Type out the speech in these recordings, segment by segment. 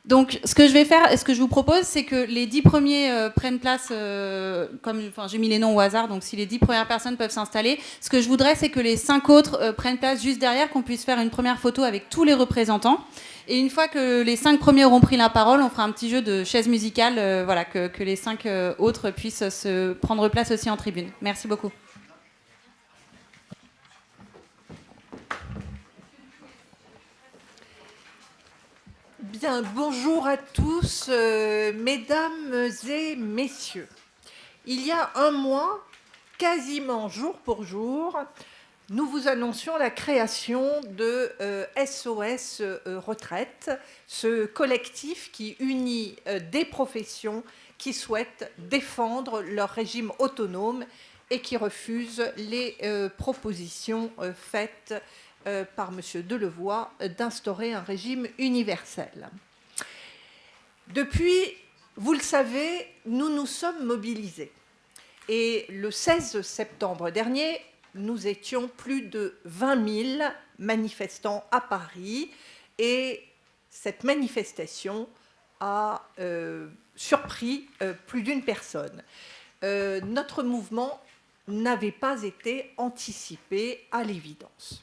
Donc, ce que je vais faire et ce que je vous propose, c'est que les 10 premiers prennent place, j'ai mis les noms au hasard, donc si les 10 premières personnes peuvent s'installer, ce que je voudrais, c'est que les 5 autres prennent place juste derrière, qu'on puisse faire une première photo avec tous les représentants. Et une fois que les 5 premiers auront pris la parole, on fera un petit jeu de chaises musicales, que les 5 autres puissent se prendre place aussi en tribune. Merci beaucoup. Bien, bonjour à tous, mesdames et messieurs. Il y a un mois, quasiment jour pour jour, nous vous annoncions la création de SOS Retraite, ce collectif qui unit des professions qui souhaitent défendre leur régime autonome et qui refusent les propositions faites par M. Delevoye d'instaurer un régime universel. Depuis, vous le savez, nous nous sommes mobilisés. Et le 16 septembre dernier, nous étions plus de 20 000 manifestants à Paris. Et cette manifestation a surpris plus d'une personne. Notre mouvement n'avait pas été anticipé à l'évidence.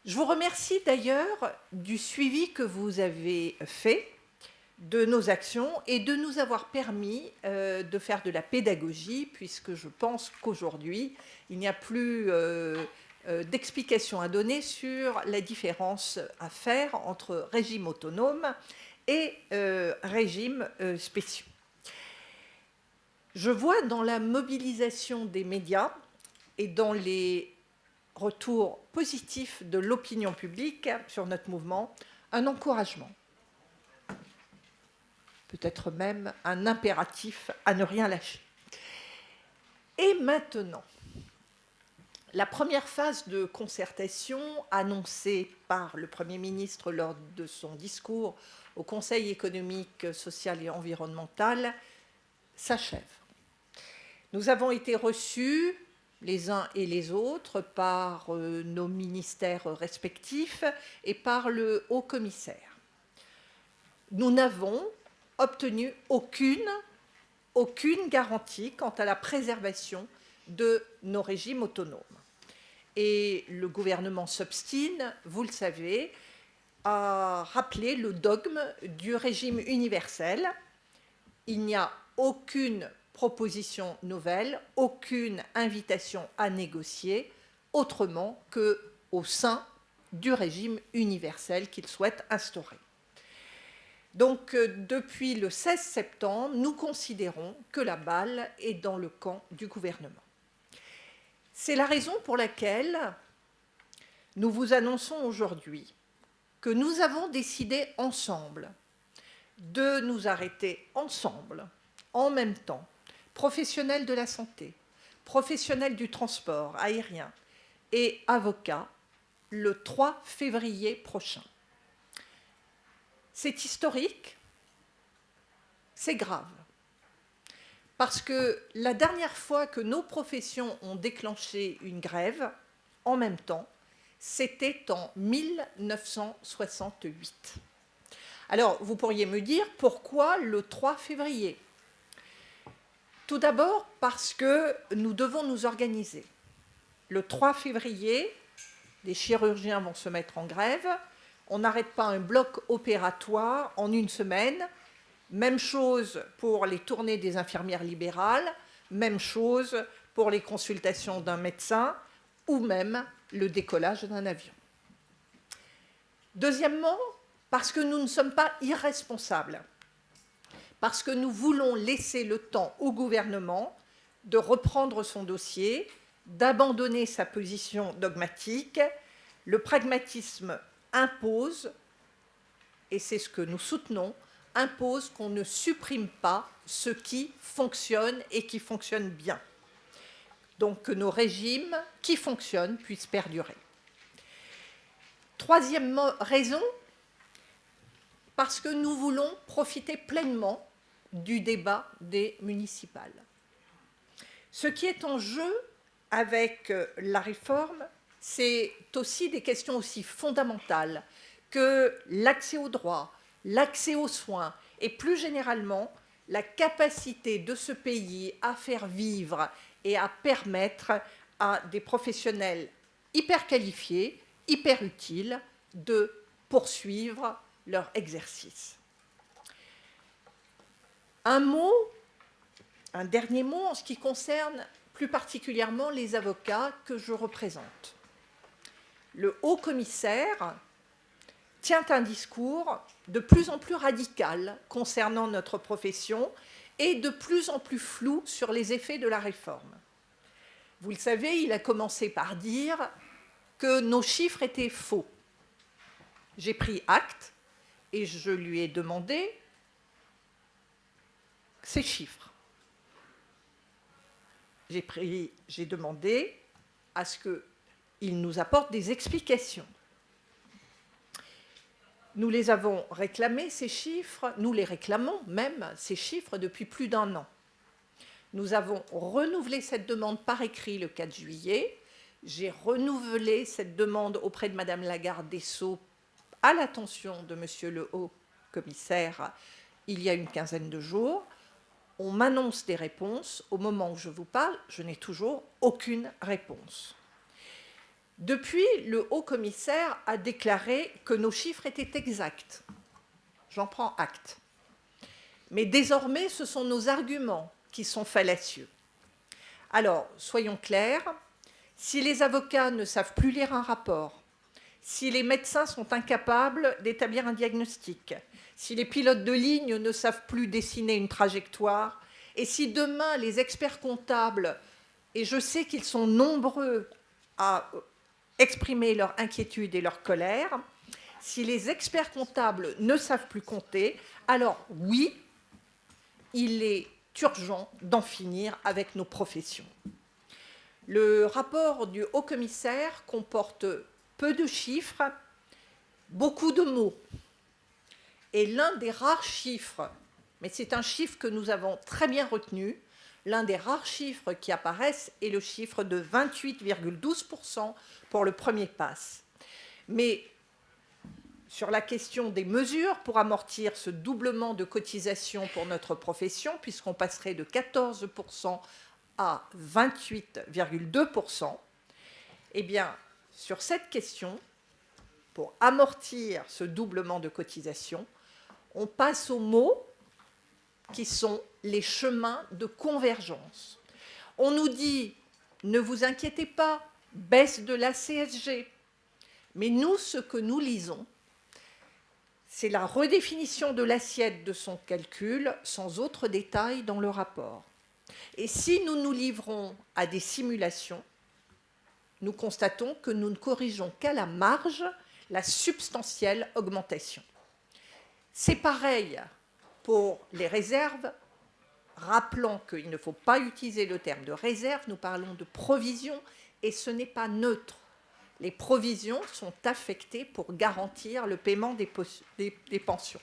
Je vous remercie d'ailleurs du suivi que vous avez fait de nos actions et de nous avoir permis de faire de la pédagogie, puisque je pense qu'aujourd'hui, il n'y a plus d'explications à donner sur la différence à faire entre régime autonome et régime spéciaux. Je vois dans la mobilisation des médias et dans les retour positif de l'opinion publique sur notre mouvement, un encouragement, peut-être même un impératif à ne rien lâcher. Et maintenant, la première phase de concertation annoncée par le Premier ministre lors de son discours au Conseil économique, social et environnemental s'achève. Nous avons été reçus les uns et les autres, par nos ministères respectifs et par le haut-commissaire. Nous n'avons obtenu aucune garantie quant à la préservation de nos régimes autonomes. Et le gouvernement s'obstine, vous le savez, à rappeler le dogme du régime universel. Il n'y a aucune proposition nouvelle, aucune invitation à négocier autrement qu'au sein du régime universel qu'il souhaite instaurer. Donc, depuis le 16 septembre, nous considérons que la balle est dans le camp du gouvernement. C'est la raison pour laquelle nous vous annonçons aujourd'hui que nous avons décidé ensemble de nous arrêter ensemble, en même temps, professionnels de la santé, professionnels du transport aérien et avocats, le 3 février prochain. C'est historique, c'est grave, parce que la dernière fois que nos professions ont déclenché une grève, en même temps, c'était en 1968. Alors, vous pourriez me dire, pourquoi le 3 février ? Tout d'abord parce que nous devons nous organiser. Le 3 février, les chirurgiens vont se mettre en grève. On n'arrête pas un bloc opératoire en une semaine. Même chose pour les tournées des infirmières libérales. Même chose pour les consultations d'un médecin ou même le décollage d'un avion. Deuxièmement, parce que nous ne sommes pas irresponsables. Parce que nous voulons laisser le temps au gouvernement de reprendre son dossier, d'abandonner sa position dogmatique. Le pragmatisme impose, et c'est ce que nous soutenons, impose qu'on ne supprime pas ce qui fonctionne et qui fonctionne bien. Donc que nos régimes qui fonctionnent puissent perdurer. Troisième raison, parce que nous voulons profiter pleinement du débat des municipales. Ce qui est en jeu avec la réforme, c'est aussi des questions aussi fondamentales que l'accès aux droits, l'accès aux soins et plus généralement la capacité de ce pays à faire vivre et à permettre à des professionnels hyper qualifiés, hyper utiles, de poursuivre leur exercice. Un dernier mot en ce qui concerne plus particulièrement les avocats que je représente. Le haut-commissaire tient un discours de plus en plus radical concernant notre profession et de plus en plus flou sur les effets de la réforme. Vous le savez, il a commencé par dire que nos chiffres étaient faux. J'ai pris acte et je lui ai demandé ces chiffres. J'ai demandé à ce qu'il nous apporte des explications. Nous les avons réclamés, ces chiffres, nous les réclamons même, ces chiffres, depuis plus d'1 an. Nous avons renouvelé cette demande par écrit le 4 juillet. J'ai renouvelé cette demande auprès de Madame la garde des Sceaux à l'attention de Monsieur le haut-commissaire il y a une quinzaine de jours. On m'annonce des réponses. Au moment où je vous parle, je n'ai toujours aucune réponse. Depuis, le haut-commissaire a déclaré que nos chiffres étaient exacts. J'en prends acte. Mais désormais, ce sont nos arguments qui sont fallacieux. Alors, soyons clairs, si les avocats ne savent plus lire un rapport, si les médecins sont incapables d'établir un diagnostic, si les pilotes de ligne ne savent plus dessiner une trajectoire, et si demain les experts comptables, et je sais qu'ils sont nombreux à exprimer leur inquiétude et leur colère, si les experts comptables ne savent plus compter, alors oui, il est urgent d'en finir avec nos professions. Le rapport du haut-commissaire comporte peu de chiffres, beaucoup de mots. Et l'un des rares chiffres, mais c'est un chiffre que nous avons très bien retenu, l'un des rares chiffres qui apparaissent est le chiffre de 28,12% pour le premier pass. Mais sur la question des mesures pour amortir ce doublement de cotisation pour notre profession, puisqu'on passerait de 14% à 28,2%, eh bien, sur cette question, pour amortir ce doublement de cotisation, on passe aux mots qui sont les chemins de convergence. On nous dit, ne vous inquiétez pas, baisse de la CSG. Mais nous, ce que nous lisons, c'est la redéfinition de l'assiette de son calcul sans autre détail dans le rapport. Et si nous nous livrons à des simulations, nous constatons que nous ne corrigeons qu'à la marge la substantielle augmentation. C'est pareil pour les réserves. Rappelons qu'il ne faut pas utiliser le terme de réserve, nous parlons de provision et ce n'est pas neutre. Les provisions sont affectées pour garantir le paiement des pensions.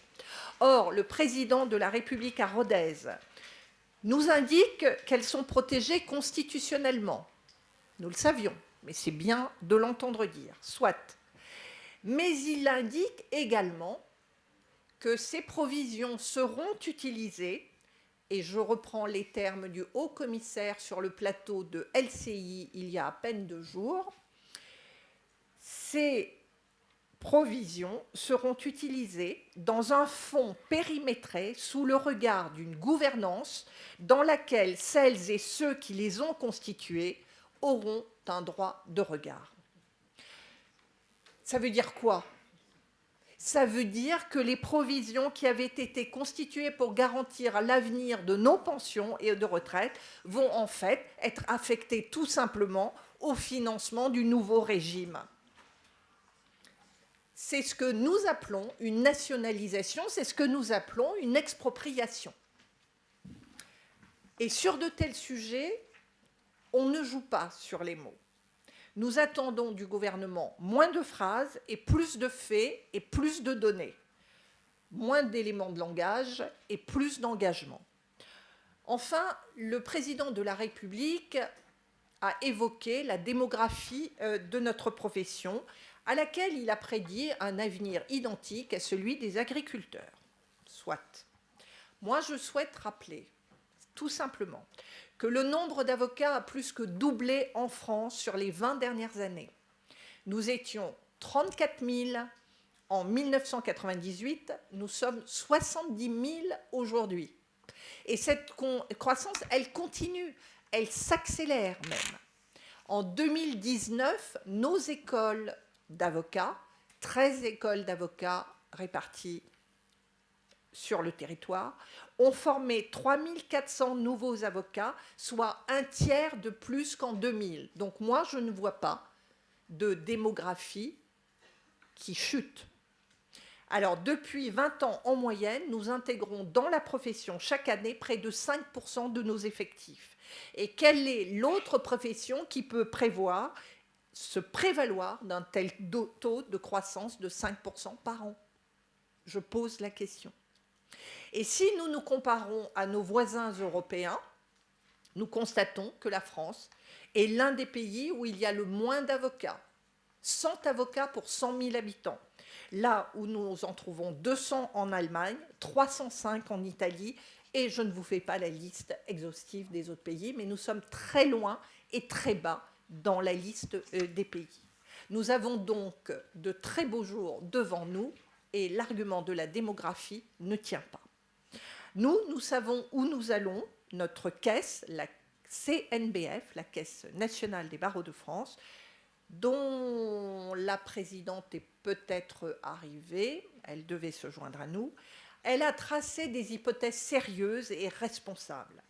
Or, le président de la République à Rodez nous indique qu'elles sont protégées constitutionnellement. Nous le savions, mais c'est bien de l'entendre dire, soit. Mais il indique également que ces provisions seront utilisées, et je reprends les termes du haut-commissaire sur le plateau de LCI il y a à peine 2 jours, ces provisions seront utilisées dans un fonds périmétré sous le regard d'une gouvernance dans laquelle celles et ceux qui les ont constituées auront un droit de regard. Ça veut dire quoi ? Ça veut dire que les provisions qui avaient été constituées pour garantir l'avenir de nos pensions et de retraite vont en fait être affectées tout simplement au financement du nouveau régime. C'est ce que nous appelons une nationalisation, c'est ce que nous appelons une expropriation. Et sur de tels sujets, on ne joue pas sur les mots. Nous attendons du gouvernement moins de phrases et plus de faits et plus de données, moins d'éléments de langage et plus d'engagement. Enfin, le président de la République a évoqué la démographie de notre profession, à laquelle il a prédit un avenir identique à celui des agriculteurs. soit. Moi, je souhaite rappeler, tout simplement, que le nombre d'avocats a plus que doublé en France sur les 20 dernières années. Nous étions 34 000 en 1998, nous sommes 70 000 aujourd'hui. Et cette croissance, elle continue, elle s'accélère même. En 2019, nos écoles d'avocats, 13 écoles d'avocats réparties sur le territoire, ont formé 3 400 nouveaux avocats, soit un tiers de plus qu'en 2000. Donc moi, je ne vois pas de démographie qui chute. Alors, depuis 20 ans en moyenne, nous intégrons dans la profession chaque année près de 5% de nos effectifs. Et quelle est l'autre profession qui peut se prévaloir d'un tel taux de croissance de 5% par an? Je pose la question. Et si nous nous comparons à nos voisins européens, nous constatons que la France est l'un des pays où il y a le moins d'avocats. 100 avocats pour 100 000 habitants. Là où nous en trouvons 200 en Allemagne, 305 en Italie, et je ne vous fais pas la liste exhaustive des autres pays, mais nous sommes très loin et très bas dans la liste des pays. Nous avons donc de très beaux jours devant nous, et l'argument de la démographie ne tient pas. Nous savons où nous allons. Notre caisse, la CNBF, la Caisse nationale des barreaux de France, dont la présidente est peut-être arrivée, elle devait se joindre à nous, elle a tracé des hypothèses sérieuses et responsables.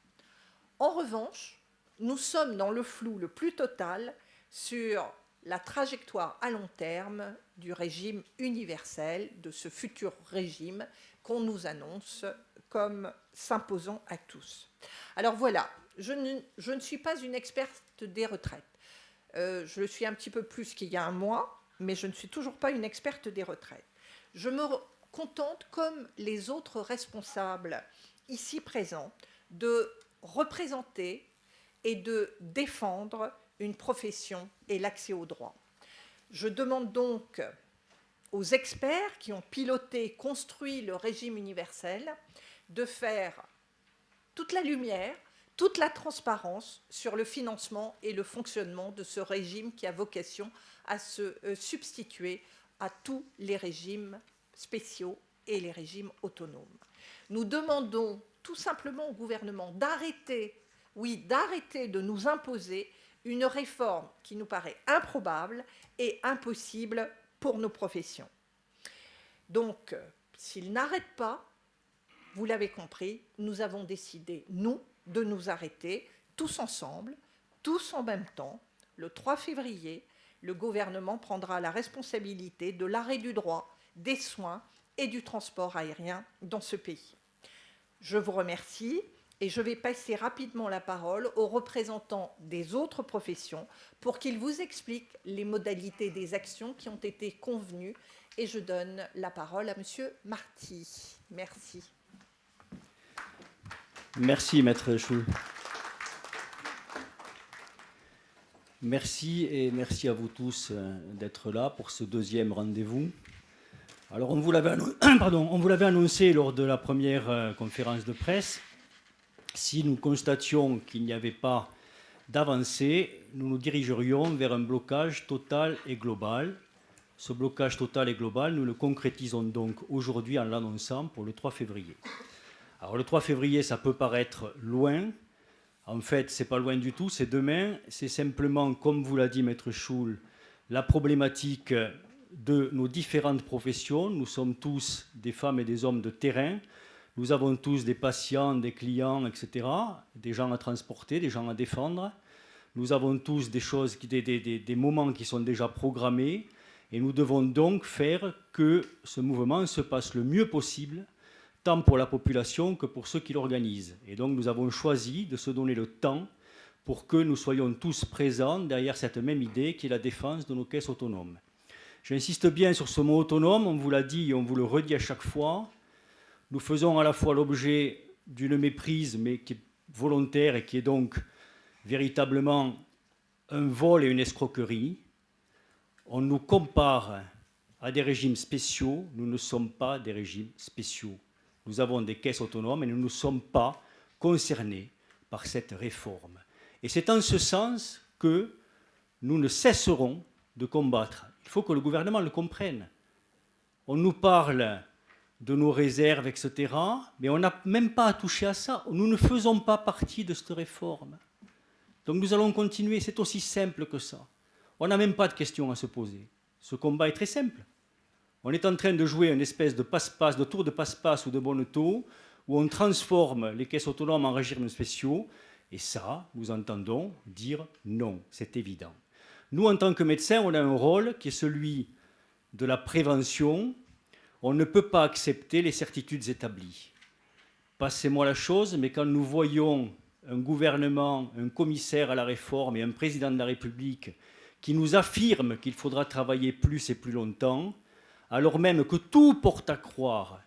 En revanche, nous sommes dans le flou le plus total sur la trajectoire à long terme du régime universel, de ce futur régime qu'on nous annonce comme s'imposant à tous. Alors voilà, je ne suis pas une experte des retraites. Je le suis un petit peu plus qu'il y a un mois, mais je ne suis toujours pas une experte des retraites. Je me contente, comme les autres responsables ici présents, de représenter et de défendre une profession et l'accès au droit. Je demande donc aux experts qui ont piloté, construit le régime universel, de faire toute la lumière, toute la transparence sur le financement et le fonctionnement de ce régime qui a vocation à se substituer à tous les régimes spéciaux et les régimes autonomes. Nous demandons tout simplement au gouvernement d'arrêter de nous imposer une réforme qui nous paraît improbable et impossible pour nos professions. Donc, s'il n'arrête pas, vous l'avez compris, nous avons décidé, nous, de nous arrêter tous ensemble, tous en même temps. Le 3 février, le gouvernement prendra la responsabilité de l'arrêt du droit, des soins et du transport aérien dans ce pays. Je vous remercie et je vais passer rapidement la parole aux représentants des autres professions pour qu'ils vous expliquent les modalités des actions qui ont été convenues. Et je donne la parole à Monsieur Marty. Merci. Merci, Maître Schul. Merci et merci à vous tous d'être là pour ce deuxième rendez-vous. Alors, on vous l'avait annoncé lors de la première conférence de presse. Si nous constations qu'il n'y avait pas d'avancée, nous nous dirigerions vers un blocage total et global. Ce blocage total et global, nous le concrétisons donc aujourd'hui en l'annonçant pour le 3 février. Alors le 3 février, ça peut paraître loin. En fait, ce n'est pas loin du tout, c'est demain. C'est simplement, comme vous l'a dit Maître Schul, la problématique de nos différentes professions. Nous sommes tous des femmes et des hommes de terrain. Nous avons tous des patients, des clients, etc., des gens à transporter, des gens à défendre. Nous avons tous des moments qui sont déjà programmés. Et nous devons donc faire que ce mouvement se passe le mieux possible, tant pour la population que pour ceux qui l'organisent. Et donc nous avons choisi de se donner le temps pour que nous soyons tous présents derrière cette même idée qui est la défense de nos caisses autonomes. J'insiste bien sur ce mot autonome, on vous l'a dit et on vous le redit à chaque fois. Nous faisons à la fois l'objet d'une méprise, mais qui est volontaire et qui est donc véritablement un vol et une escroquerie. On nous compare à des régimes spéciaux, nous ne sommes pas des régimes spéciaux. Nous avons des caisses autonomes et nous ne sommes pas concernés par cette réforme. Et c'est en ce sens que nous ne cesserons de combattre. Il faut que le gouvernement le comprenne. On nous parle de nos réserves, etc., mais on n'a même pas à toucher à ça. Nous ne faisons pas partie de cette réforme. Donc nous allons continuer, c'est aussi simple que ça. On n'a même pas de questions à se poser. Ce combat est très simple. On est en train de jouer une espèce de passe-passe, de tour de passe-passe ou de bonneteau, où on transforme les caisses autonomes en régimes spéciaux, et ça, nous entendons dire non, c'est évident. Nous, en tant que médecins, on a un rôle qui est celui de la prévention. On ne peut pas accepter les certitudes établies. Passez-moi la chose, mais quand nous voyons un gouvernement, un commissaire à la réforme et un président de la République qui nous affirment qu'il faudra travailler plus et plus longtemps, alors même que tout porte à croire,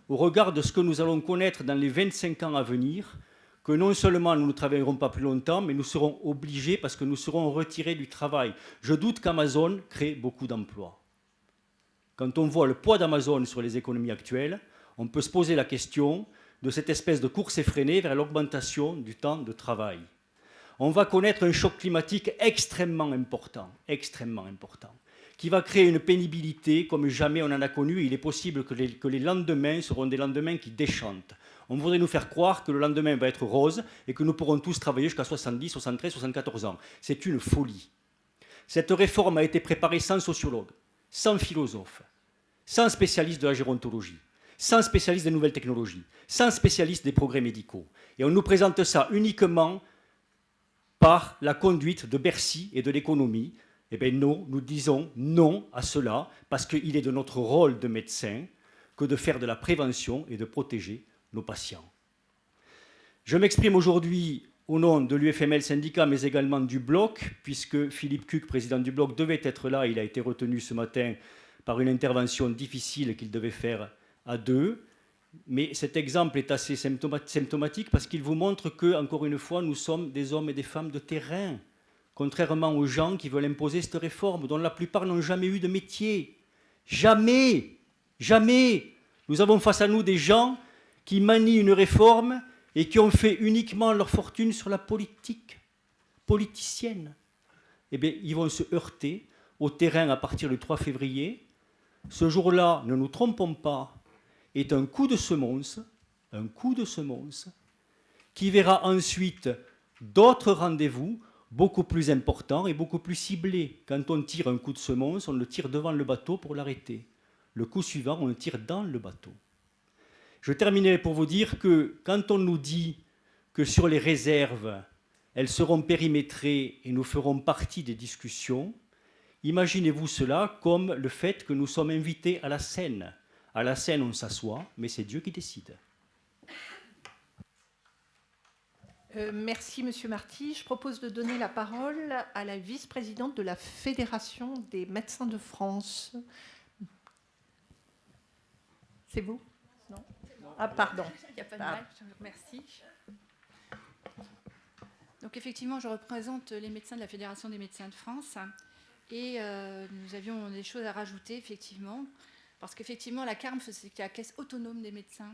au regard de ce que nous allons connaître dans les 25 ans à venir, que non seulement nous ne travaillerons pas plus longtemps, mais nous serons obligés parce que nous serons retirés du travail. Je doute qu'Amazon crée beaucoup d'emplois. Quand on voit le poids d'Amazon sur les économies actuelles, on peut se poser la question de cette espèce de course effrénée vers l'augmentation du temps de travail. On va connaître un choc climatique extrêmement important, qui va créer une pénibilité comme jamais on en a connu. Il est possible que les lendemains seront des lendemains qui déchantent. On voudrait nous faire croire que le lendemain va être rose et que nous pourrons tous travailler jusqu'à 70, 73, 74 ans. C'est une folie. Cette réforme a été préparée sans sociologue, sans philosophe, sans spécialiste de la gérontologie, sans spécialiste des nouvelles technologies, sans spécialiste des progrès médicaux. Et on nous présente ça uniquement par la conduite de Bercy et de l'économie. Eh bien non, nous disons non à cela, parce qu'il est de notre rôle de médecin que de faire de la prévention et de protéger nos patients. Je m'exprime aujourd'hui au nom de l'UFML syndicat, mais également du Bloc, puisque Philippe Cuc, président du Bloc, devait être là. Il a été retenu ce matin par une intervention difficile qu'il devait faire à deux. Mais cet exemple est assez symptomatique parce qu'il vous montre que, encore une fois, nous sommes des hommes et des femmes de terrain, contrairement aux gens qui veulent imposer cette réforme, dont la plupart n'ont jamais eu de métier. Jamais, jamais. Nous avons face à nous des gens qui manient une réforme et qui ont fait uniquement leur fortune sur la politique politicienne. Eh bien, ils vont se heurter au terrain à partir du 3 février. Ce jour-là, ne nous trompons pas, est un coup de semonce qui verra ensuite d'autres rendez-vous beaucoup plus importants et beaucoup plus ciblés. Quand on tire un coup de semonce, on le tire devant le bateau pour l'arrêter. Le coup suivant, on le tire dans le bateau. Je terminerai pour vous dire que quand on nous dit que sur les réserves, elles seront périmétrées et nous ferons partie des discussions, imaginez-vous cela comme le fait que nous sommes invités à la scène. À la scène, on s'assoit, mais c'est Dieu qui décide. Merci, Monsieur Marty. Je propose de donner la parole à la vice-présidente de la Fédération des médecins de France. C'est vous ? Non ? Ah, pardon. Il n'y a pas de mal, je vous remercie. Donc effectivement, je représente les médecins de la Fédération des médecins de France et nous avions des choses à rajouter, effectivement, parce qu'effectivement, la CARM, c'est la caisse autonome des médecins,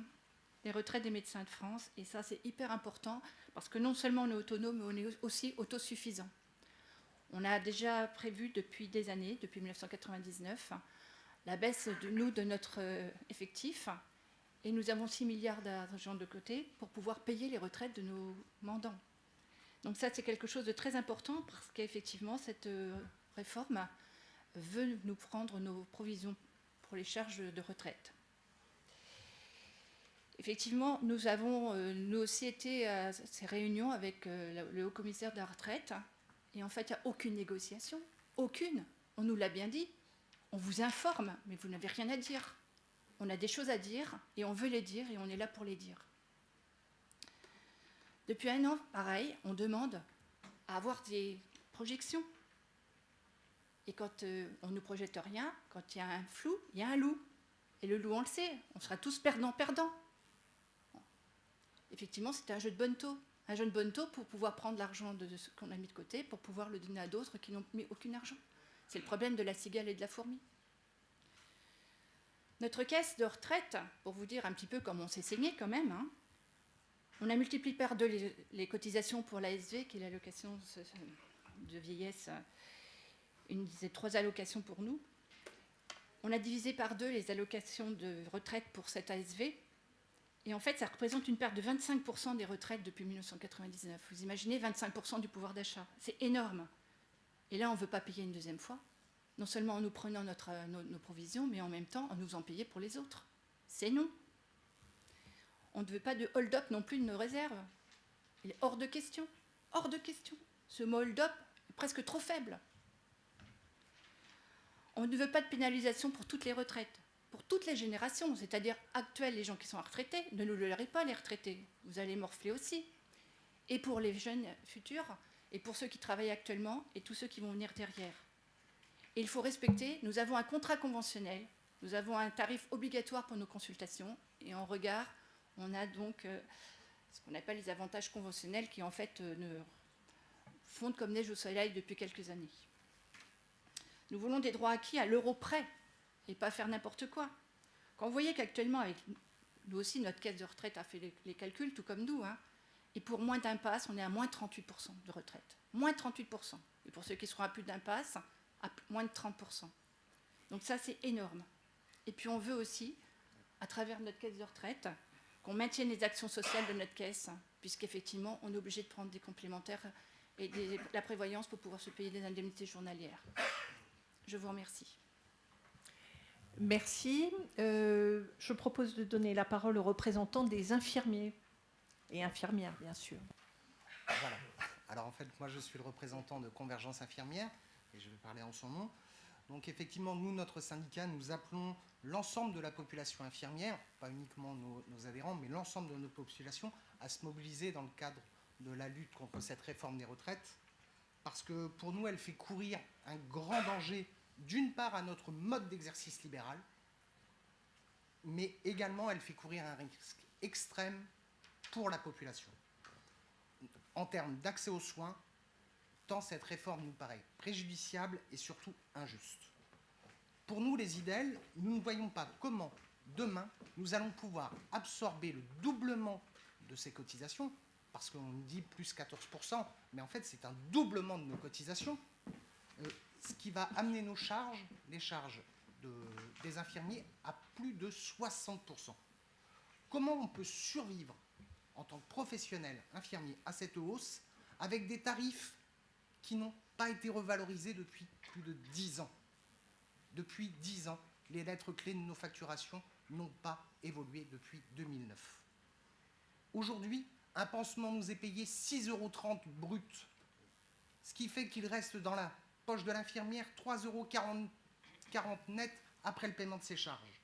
les retraites des médecins de France, et ça, c'est hyper important, parce que non seulement on est autonome, mais on est aussi autosuffisant. On a déjà prévu depuis des années, depuis 1999, la baisse de notre effectif, et nous avons 6 milliards d'argent de côté pour pouvoir payer les retraites de nos mandants. Donc ça, c'est quelque chose de très important, parce qu'effectivement, cette réforme veut nous prendre nos provisions pour les charges de retraite. Effectivement, nous avons nous aussi été à ces réunions avec le haut-commissaire de la retraite, et en fait, il n'y a aucune négociation, aucune. On nous l'a bien dit, on vous informe, mais vous n'avez rien à dire. On a des choses à dire, et on veut les dire, et on est là pour les dire. Depuis 1 an, pareil, on demande à avoir des projections. Et quand on ne projette rien, quand il y a un flou, il y a un loup. Et le loup, on le sait, on sera tous perdants-perdants. Effectivement, c'est un jeu de bonneteau. Un jeu de bonneteau pour pouvoir prendre l'argent de ce qu'on a mis de côté, pour pouvoir le donner à d'autres qui n'ont mis aucun argent. C'est le problème de la cigale et de la fourmi. Notre caisse de retraite, pour vous dire un petit peu comment on s'est saigné quand même, hein, on a multiplié par 2 les cotisations pour l'ASV, qui est l'allocation de vieillesse, une des 3 allocations pour nous. On a divisé par 2 les allocations de retraite pour cette ASV. Et en fait, ça représente une perte de 25% des retraites depuis 1999. Vous imaginez 25% du pouvoir d'achat. C'est énorme. Et là, on ne veut pas payer une deuxième fois. Non seulement en nous prenant nos provisions, mais en même temps en nous en payer pour les autres. C'est non. On ne veut pas de hold-up non plus de nos réserves. Il est hors de question. Hors de question. Ce mot hold-up est presque trop faible. On ne veut pas de pénalisation pour toutes les retraites, pour toutes les générations, c'est-à-dire actuelles, les gens qui sont retraités, ne nous leurrez pas les retraités, vous allez morfler aussi. Et pour les jeunes futurs, et pour ceux qui travaillent actuellement, et tous ceux qui vont venir derrière. Et il faut respecter, nous avons un contrat conventionnel, nous avons un tarif obligatoire pour nos consultations, et en regard, on a donc ce qu'on appelle les avantages conventionnels qui en fait fondent comme neige au soleil depuis quelques années. Nous voulons des droits acquis à l'euro près et pas faire n'importe quoi. Quand vous voyez qu'actuellement, avec nous aussi, notre caisse de retraite a fait les calculs, tout comme nous, hein, et pour moins d'impasse, on est à moins 38% de retraite. Moins 38%. Et pour ceux qui seront à plus d'impasse, à moins de 30%. Donc ça, c'est énorme. Et puis on veut aussi, à travers notre caisse de retraite, qu'on maintienne les actions sociales de notre caisse, puisqu'effectivement, on est obligé de prendre des complémentaires et la prévoyance pour pouvoir se payer des indemnités journalières. Je vous remercie. Merci. Je propose de donner la parole aux représentants des infirmiers et infirmières, bien sûr. Voilà. Alors en fait, moi je suis le représentant de Convergence Infirmière et je vais parler en son nom. Donc effectivement, nous, notre syndicat, nous appelons l'ensemble de la population infirmière, pas uniquement nos adhérents, mais l'ensemble de nos populations, à se mobiliser dans le cadre de la lutte contre cette réforme des retraites, parce que pour nous, elle fait courir un grand danger, d'une part à notre mode d'exercice libéral, mais également elle fait courir un risque extrême pour la population, en termes d'accès aux soins, tant cette réforme nous paraît préjudiciable et surtout injuste. Pour nous, les IDEL, nous ne voyons pas comment, demain, nous allons pouvoir absorber le doublement de ces cotisations, parce qu'on nous dit plus 14%, mais en fait, c'est un doublement de nos cotisations, ce qui va amener nos charges, les charges des infirmiers, à plus de 60%. Comment on peut survivre en tant que professionnel infirmier à cette hausse avec des tarifs qui n'ont pas été revalorisés depuis plus de 10 ans. Depuis 10 ans, les lettres clés de nos facturations n'ont pas évolué depuis 2009. Aujourd'hui, un pansement nous est payé 6,30 € brut, ce qui fait qu'il reste dans la poche de l'infirmière 3,40 € net après le paiement de ses charges.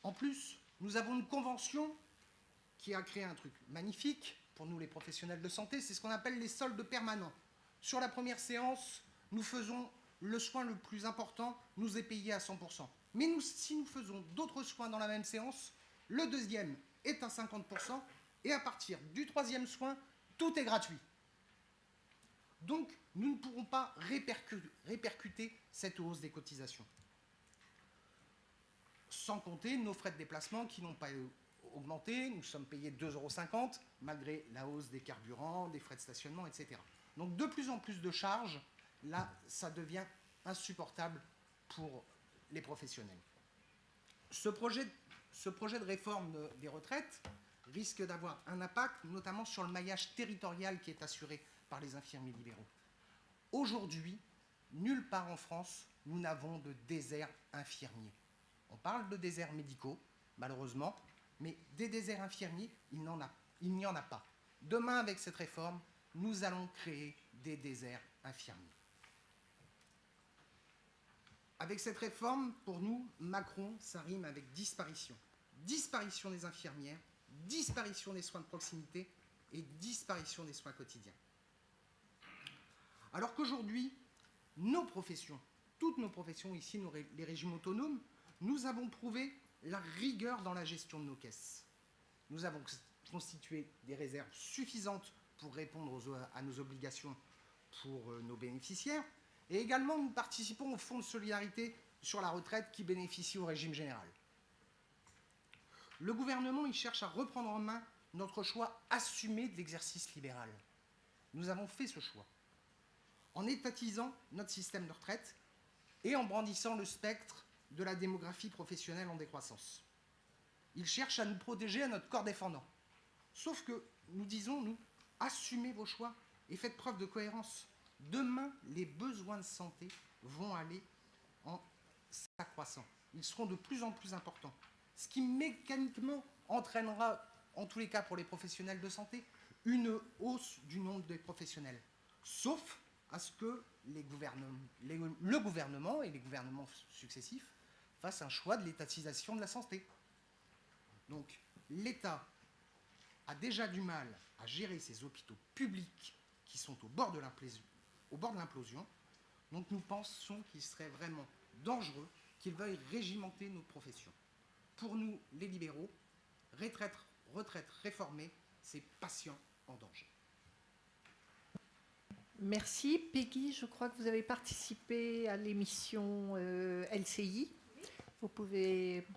En plus, nous avons une convention qui a créé un truc magnifique pour nous les professionnels de santé, c'est ce qu'on appelle les soldes permanents. Sur la première séance, nous faisons le soin le plus important, nous est payé à 100%. Mais si nous faisons d'autres soins dans la même séance, le deuxième est à 50%, et à partir du troisième soin, tout est gratuit. Donc, nous ne pourrons pas répercuter cette hausse des cotisations. Sans compter nos frais de déplacement qui n'ont pas augmenté, nous sommes payés 2,50 € malgré la hausse des carburants, des frais de stationnement, etc. Donc de plus en plus de charges, là, ça devient insupportable pour les professionnels. Ce projet de réforme des retraites risque d'avoir un impact, notamment sur le maillage territorial qui est assuré par les infirmiers libéraux. Aujourd'hui, nulle part en France, nous n'avons de déserts infirmiers. On parle de déserts médicaux, malheureusement, mais des déserts infirmiers, il n'y en a pas. Demain, avec cette réforme, nous allons créer des déserts infirmiers. Avec cette réforme, pour nous, Macron, ça rime avec disparition. Disparition des infirmières, disparition des soins de proximité et disparition des soins quotidiens. Alors qu'aujourd'hui, nos professions, toutes nos professions ici, les régimes autonomes, nous avons prouvé la rigueur dans la gestion de nos caisses. Nous avons constitué des réserves suffisantes pour répondre à nos obligations pour nos bénéficiaires. Et également, nous participons au Fonds de solidarité sur la retraite qui bénéficient au régime général. Le gouvernement, il cherche à reprendre en main notre choix assumé de l'exercice libéral. Nous avons fait ce choix en étatisant notre système de retraite et en brandissant le spectre de la démographie professionnelle en décroissance. Il cherche à nous protéger à notre corps défendant. Sauf que nous disons, nous, assumez vos choix et faites preuve de cohérence. Demain, les besoins de santé vont aller en s'accroissant. Ils seront de plus en plus importants. Ce qui mécaniquement entraînera, en tous les cas pour les professionnels de santé, une hausse du nombre des professionnels. Sauf à ce que le gouvernement et les gouvernements successifs fassent un choix de l'étatisation de la santé. Donc l'État a déjà du mal à gérer ces hôpitaux publics qui sont au bord de l'implosion. Donc nous pensons qu'il serait vraiment dangereux qu'il veuille régimenter nos professions. Pour nous, les libéraux, retraite réformée, c'est patient en danger. Merci. Peggy, je crois que vous avez participé à l'émission LCI. Vous pouvez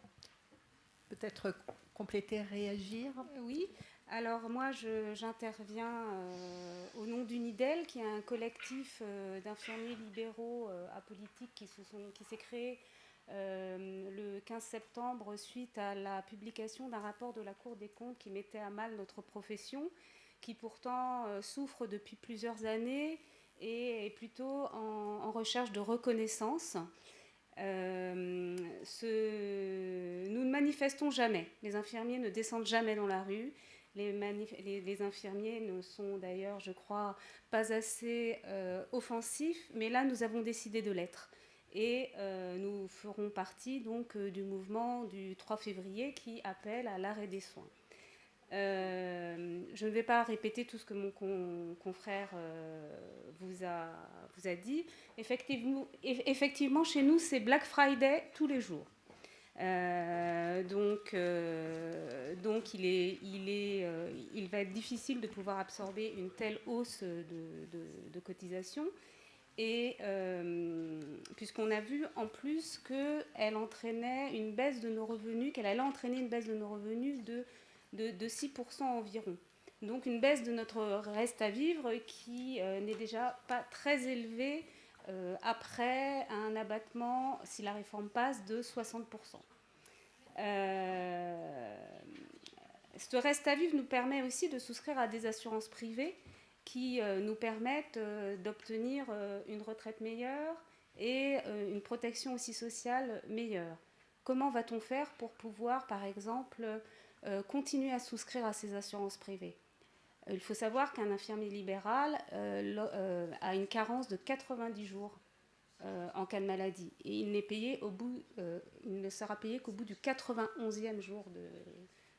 peut-être compléter, réagir. Oui, alors moi j'interviens au nom d'Unidel, qui est un collectif d'infirmiers libéraux apolitiques qui s'est créé le 15 septembre suite à la publication d'un rapport de la Cour des comptes qui mettait à mal notre profession, qui pourtant souffre depuis plusieurs années et est plutôt en recherche de reconnaissance. Nous ne manifestons jamais. Les infirmiers ne descendent jamais dans la rue. Les infirmiers ne sont d'ailleurs, je crois, pas assez offensifs, mais là, nous avons décidé de l'être. Et nous ferons partie donc du mouvement du 3 février qui appelle à l'arrêt des soins. Je ne vais pas répéter tout ce que mon confrère vous a dit. Effectivement, chez nous, c'est Black Friday tous les jours. Donc il va être difficile de pouvoir absorber une telle hausse de cotisation. Et puisqu'on a vu en plus qu'elle entraînait une baisse de nos revenus, qu'elle allait entraîner une baisse de nos revenus de 6% environ. Donc une baisse de notre reste à vivre qui n'est déjà pas très élevée après un abattement, si la réforme passe, de 60%. Ce reste à vivre nous permet aussi de souscrire à des assurances privées qui nous permettent d'obtenir une retraite meilleure et une protection aussi sociale meilleure. Comment va-t-on faire pour pouvoir, par exemple, continuer à souscrire à ces assurances privées ? Il faut savoir qu'un infirmier libéral a une carence de 90 jours en cas de maladie. Et il ne sera payé qu'au bout du 91e jour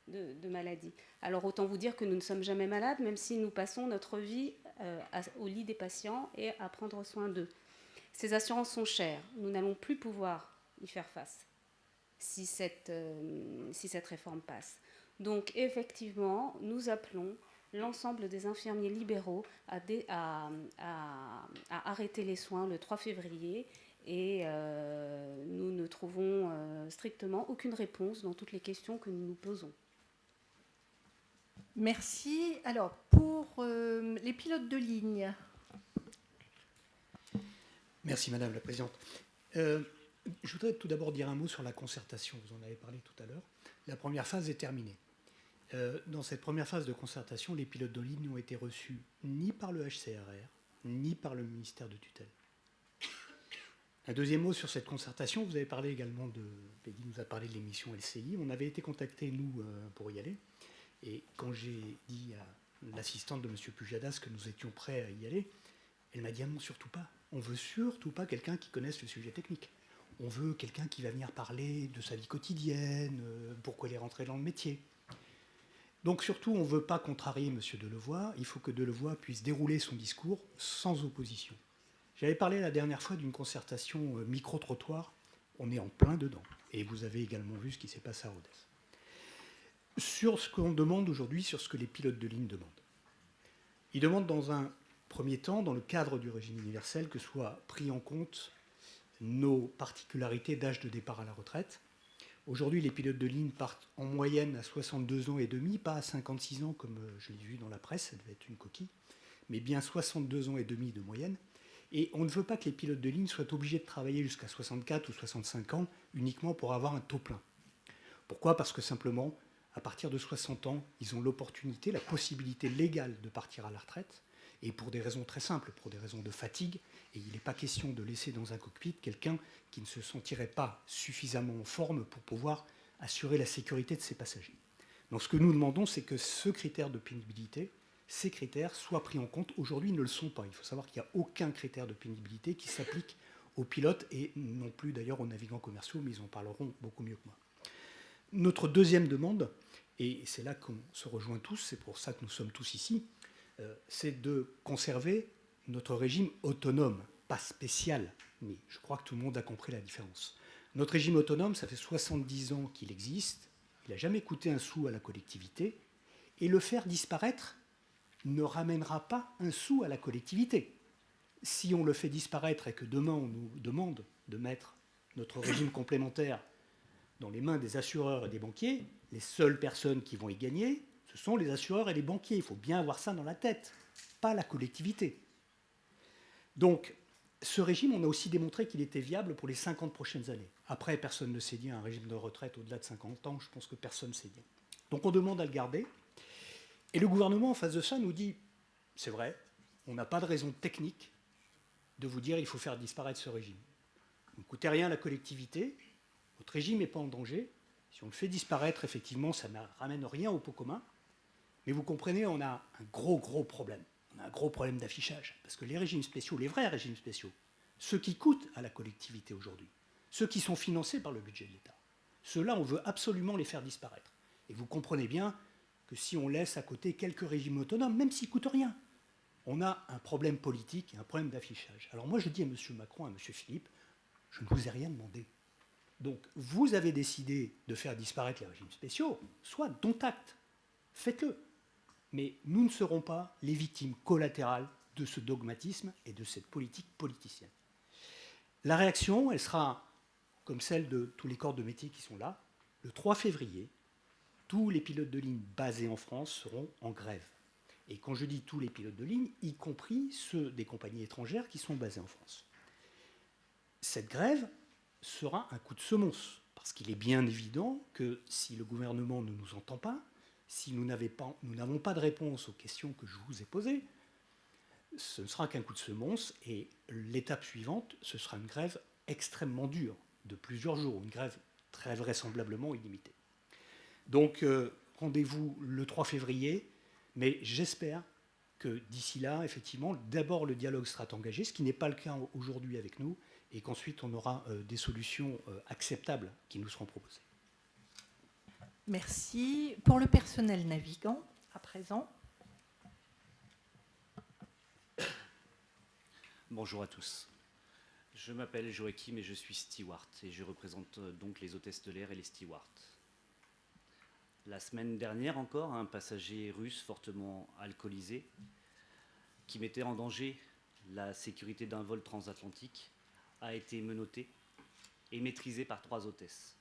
de maladie. Alors autant vous dire que nous ne sommes jamais malades, même si nous passons notre vie au lit des patients et à prendre soin d'eux. Ces assurances sont chères. Nous n'allons plus pouvoir y faire face si cette réforme passe. Donc effectivement, nous appelons l'ensemble des infirmiers libéraux à arrêter les soins le 3 février et nous ne trouvons strictement aucune réponse dans toutes les questions que nous nous posons. Merci. Alors, pour les pilotes de ligne. Merci Madame la Présidente. Je voudrais tout d'abord dire un mot sur la concertation. Vous en avez parlé tout à l'heure. La première phase est terminée. Dans cette première phase de concertation, les pilotes de ligne n'ont été reçus ni par le HCRR, ni par le ministère de tutelle. Un deuxième mot sur cette concertation, vous avez parlé également Peggy nous a parlé de l'émission LCI. On avait été contactés, nous, pour y aller. Et quand j'ai dit à l'assistante de M. Pujadas que nous étions prêts à y aller, elle m'a dit « Ah non, surtout pas. On veut surtout pas quelqu'un qui connaisse le sujet technique. On veut quelqu'un qui va venir parler de sa vie quotidienne, pourquoi elle est rentrée dans le métier. » Donc surtout, on ne veut pas contrarier M. Delevoye. Il faut que Delevoye puisse dérouler son discours sans opposition. J'avais parlé la dernière fois d'une concertation micro-trottoir. On est en plein dedans. Et vous avez également vu ce qui s'est passé à Rodez. Sur ce qu'on demande aujourd'hui, sur ce que les pilotes de ligne demandent. Ils demandent dans un premier temps, dans le cadre du régime universel, que soit pris en compte nos particularités d'âge de départ à la retraite. Aujourd'hui, les pilotes de ligne partent en moyenne à 62 ans et demi, pas à 56 ans comme je l'ai vu dans la presse, ça devait être une coquille, mais bien 62 ans et demi de moyenne. Et on ne veut pas que les pilotes de ligne soient obligés de travailler jusqu'à 64 ou 65 ans uniquement pour avoir un taux plein. Pourquoi ? Parce que simplement, à partir de 60 ans, ils ont l'opportunité, la possibilité légale de partir à la retraite, et pour des raisons très simples, pour des raisons de fatigue, et il n'est pas question de laisser dans un cockpit quelqu'un qui ne se sentirait pas suffisamment en forme pour pouvoir assurer la sécurité de ses passagers. Donc ce que nous demandons, c'est que ce critère de pénibilité, ces critères soient pris en compte. Aujourd'hui, ils ne le sont pas. Il faut savoir qu'il n'y a aucun critère de pénibilité qui s'applique aux pilotes, et non plus d'ailleurs aux navigants commerciaux, mais ils en parleront beaucoup mieux que moi. Notre deuxième demande, et c'est là qu'on se rejoint tous, c'est pour ça que nous sommes tous ici, c'est de conserver notre régime autonome, pas spécial, mais je crois que tout le monde a compris la différence. Notre régime autonome, ça fait 70 ans qu'il existe, il n'a jamais coûté un sou à la collectivité, et le faire disparaître ne ramènera pas un sou à la collectivité. Si on le fait disparaître et que demain on nous demande de mettre notre régime complémentaire dans les mains des assureurs et des banquiers, les seules personnes qui vont y gagner, ce sont les assureurs et les banquiers. Il faut bien avoir ça dans la tête, pas la collectivité. Donc, ce régime, on a aussi démontré qu'il était viable pour les 50 prochaines années. Après, personne ne s'est dit un régime de retraite au-delà de 50 ans, je pense que personne ne s'est dit. Donc on demande à le garder. Et le gouvernement, en face de ça, nous dit, c'est vrai, on n'a pas de raison technique de vous dire qu'il faut faire disparaître ce régime. Vous ne coûtez rien à la collectivité, votre régime n'est pas en danger. Si on le fait disparaître, effectivement, ça ne ramène rien au pot commun. Mais vous comprenez, on a un gros problème. On a un gros problème d'affichage. Parce que les régimes spéciaux, les vrais régimes spéciaux, ceux qui coûtent à la collectivité aujourd'hui, ceux qui sont financés par le budget de l'État, ceux-là, on veut absolument les faire disparaître. Et vous comprenez bien que si on laisse à côté quelques régimes autonomes, même s'ils ne coûtent rien, on a un problème politique et un problème d'affichage. Alors moi, je dis à M. Macron, à M. Philippe, je ne vous ai rien demandé. Donc, vous avez décidé de faire disparaître les régimes spéciaux, soit dont acte, faites-le. Mais nous ne serons pas les victimes collatérales de ce dogmatisme et de cette politique politicienne. La réaction, elle sera comme celle de tous les corps de métier qui sont là. Le 3 février, tous les pilotes de ligne basés en France seront en grève. Et quand je dis tous les pilotes de ligne, y compris ceux des compagnies étrangères qui sont basés en France. Cette grève sera un coup de semonce, parce qu'il est bien évident que si le gouvernement ne nous entend pas, si nous n'avons pas de réponse aux questions que je vous ai posées, ce ne sera qu'un coup de semonce, et l'étape suivante, ce sera une grève extrêmement dure, de plusieurs jours, une grève très vraisemblablement illimitée. Donc, rendez-vous le 3 février, mais j'espère que d'ici là, effectivement, d'abord le dialogue sera engagé, ce qui n'est pas le cas aujourd'hui avec nous, et qu'ensuite on aura des solutions acceptables qui nous seront proposées. Merci. Pour le personnel navigant, à présent. Bonjour à tous. Je m'appelle Joachim et je suis steward, et je représente donc les hôtesses de l'air et les stewards. La semaine dernière encore, un passager russe fortement alcoolisé qui mettait en danger la sécurité d'un vol transatlantique a été menotté et maîtrisé par 3 hôtesses.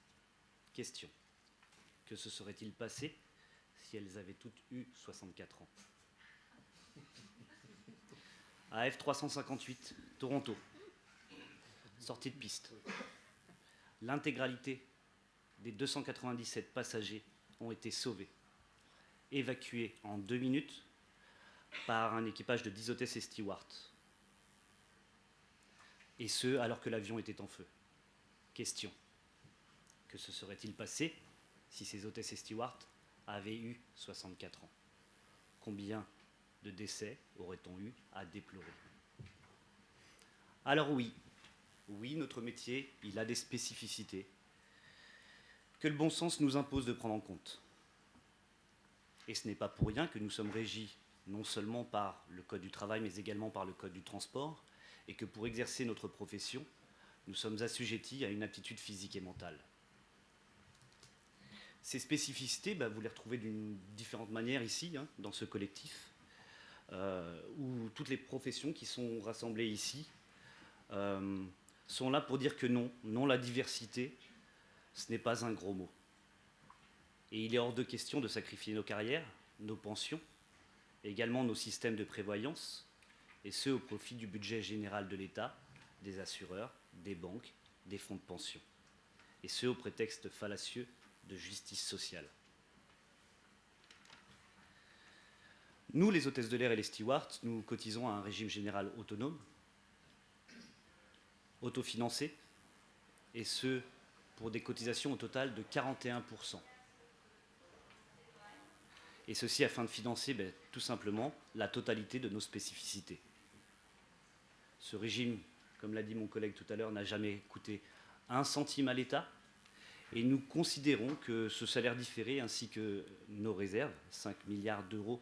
Question. Que se serait-il passé si elles avaient toutes eu 64 ans ? AF 358, Toronto. Sortie de piste. L'intégralité des 297 passagers ont été sauvés, évacués en 2 minutes par un équipage de 10 hôtesses et stewards. Et ce, alors que l'avion était en feu. Question. Que se serait-il passé si ces hôtesses et stewards avaient eu 64 ans ? Combien de décès aurait-on eu à déplorer ? Alors oui, notre métier, il a des spécificités que le bon sens nous impose de prendre en compte. Et ce n'est pas pour rien que nous sommes régis non seulement par le Code du travail, mais également par le Code du transport, et que pour exercer notre profession, nous sommes assujettis à une aptitude physique et mentale. Ces spécificités, vous les retrouvez d'une différente manière ici, dans ce collectif, où toutes les professions qui sont rassemblées ici sont là pour dire que non, non, la diversité, ce n'est pas un gros mot. Et il est hors de question de sacrifier nos carrières, nos pensions, également nos systèmes de prévoyance, et ce au profit du budget général de l'État, des assureurs, des banques, des fonds de pension, et ce au prétexte fallacieux de justice sociale. Nous, les hôtesses de l'air et les stewards, nous cotisons à un régime général autonome, autofinancé, et ce, pour des cotisations au total de 41%. Et ceci afin de financer tout simplement la totalité de nos spécificités. Ce régime, comme l'a dit mon collègue tout à l'heure, n'a jamais coûté un centime à l'État, et nous considérons que ce salaire différé ainsi que nos réserves, 5 milliards d'euros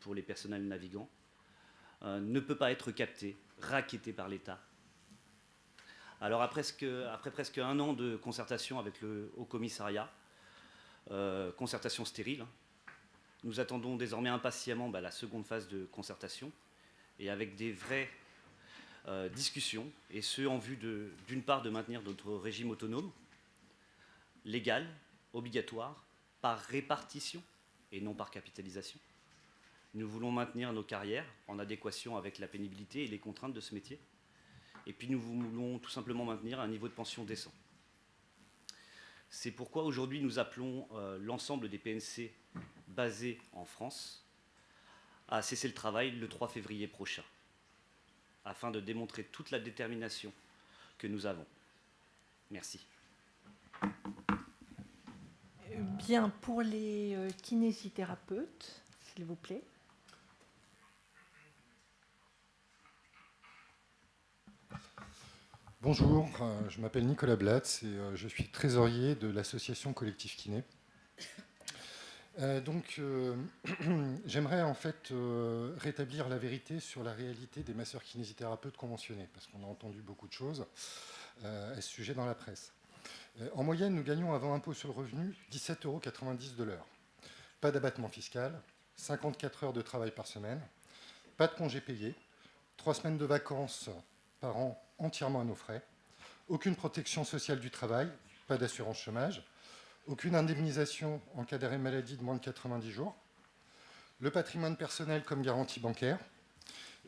pour les personnels navigants, ne peut pas être capté, racketté par l'État. Alors après presque un an de concertation avec le Haut Commissariat, concertation stérile, nous attendons désormais impatiemment la seconde phase de concertation, et avec des vraies discussions, et ce en vue d'une part de maintenir notre régime autonome, légal, obligatoire, par répartition et non par capitalisation. Nous voulons maintenir nos carrières en adéquation avec la pénibilité et les contraintes de ce métier. Et puis nous voulons tout simplement maintenir un niveau de pension décent. C'est pourquoi aujourd'hui nous appelons l'ensemble des PNC basés en France à cesser le travail le 3 février prochain, afin de démontrer toute la détermination que nous avons. Merci. Bien, pour les kinésithérapeutes, s'il vous plaît. Bonjour, je m'appelle Nicolas Blatz et je suis trésorier de l'association Collectif Kiné. J'aimerais en fait rétablir la vérité sur la réalité des masseurs kinésithérapeutes conventionnés, parce qu'on a entendu beaucoup de choses à ce sujet dans la presse. En moyenne, nous gagnons avant impôt sur le revenu 17,90 € de l'heure. Pas d'abattement fiscal, 54 heures de travail par semaine, pas de congés payés, 3 semaines de vacances par an entièrement à nos frais, aucune protection sociale du travail, pas d'assurance chômage, aucune indemnisation en cas d'arrêt maladie de moins de 90 jours, le patrimoine personnel comme garantie bancaire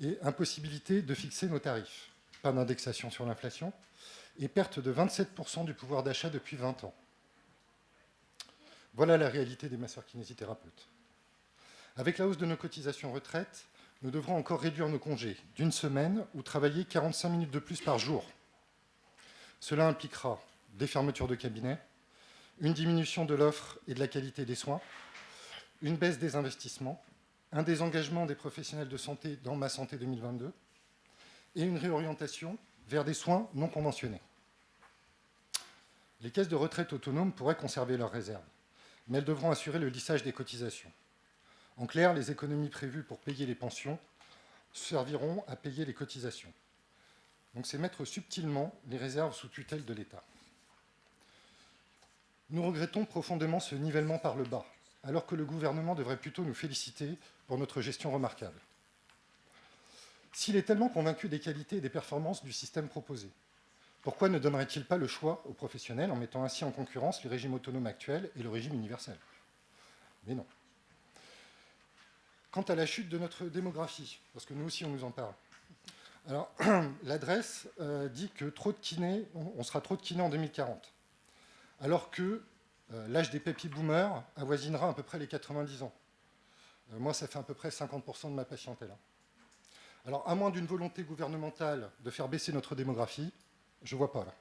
et impossibilité de fixer nos tarifs, pas d'indexation sur l'inflation et perte de 27% du pouvoir d'achat depuis 20 ans. Voilà la réalité des masseurs kinésithérapeutes. Avec la hausse de nos cotisations retraite, nous devrons encore réduire nos congés d'une semaine ou travailler 45 minutes de plus par jour. Cela impliquera des fermetures de cabinets, une diminution de l'offre et de la qualité des soins, une baisse des investissements, un désengagement des professionnels de santé dans Ma Santé 2022 et une réorientation vers des soins non conventionnés. Les caisses de retraite autonomes pourraient conserver leurs réserves, mais elles devront assurer le lissage des cotisations. En clair, les économies prévues pour payer les pensions serviront à payer les cotisations. Donc c'est mettre subtilement les réserves sous tutelle de l'État. Nous regrettons profondément ce nivellement par le bas, alors que le gouvernement devrait plutôt nous féliciter pour notre gestion remarquable. S'il est tellement convaincu des qualités et des performances du système proposé, pourquoi ne donnerait-il pas le choix aux professionnels en mettant ainsi en concurrence le régime autonome actuel et le régime universel? Mais non. Quant à la chute de notre démographie, parce que nous aussi on nous en parle, alors l'adresse dit que on sera trop de kinés en 2040, alors que l'âge des papy boomers avoisinera à peu près les 90 ans. Moi, ça fait à peu près 50% de ma patientèle. Alors, à moins d'une volonté gouvernementale de faire baisser notre démographie, je ne vois pas là.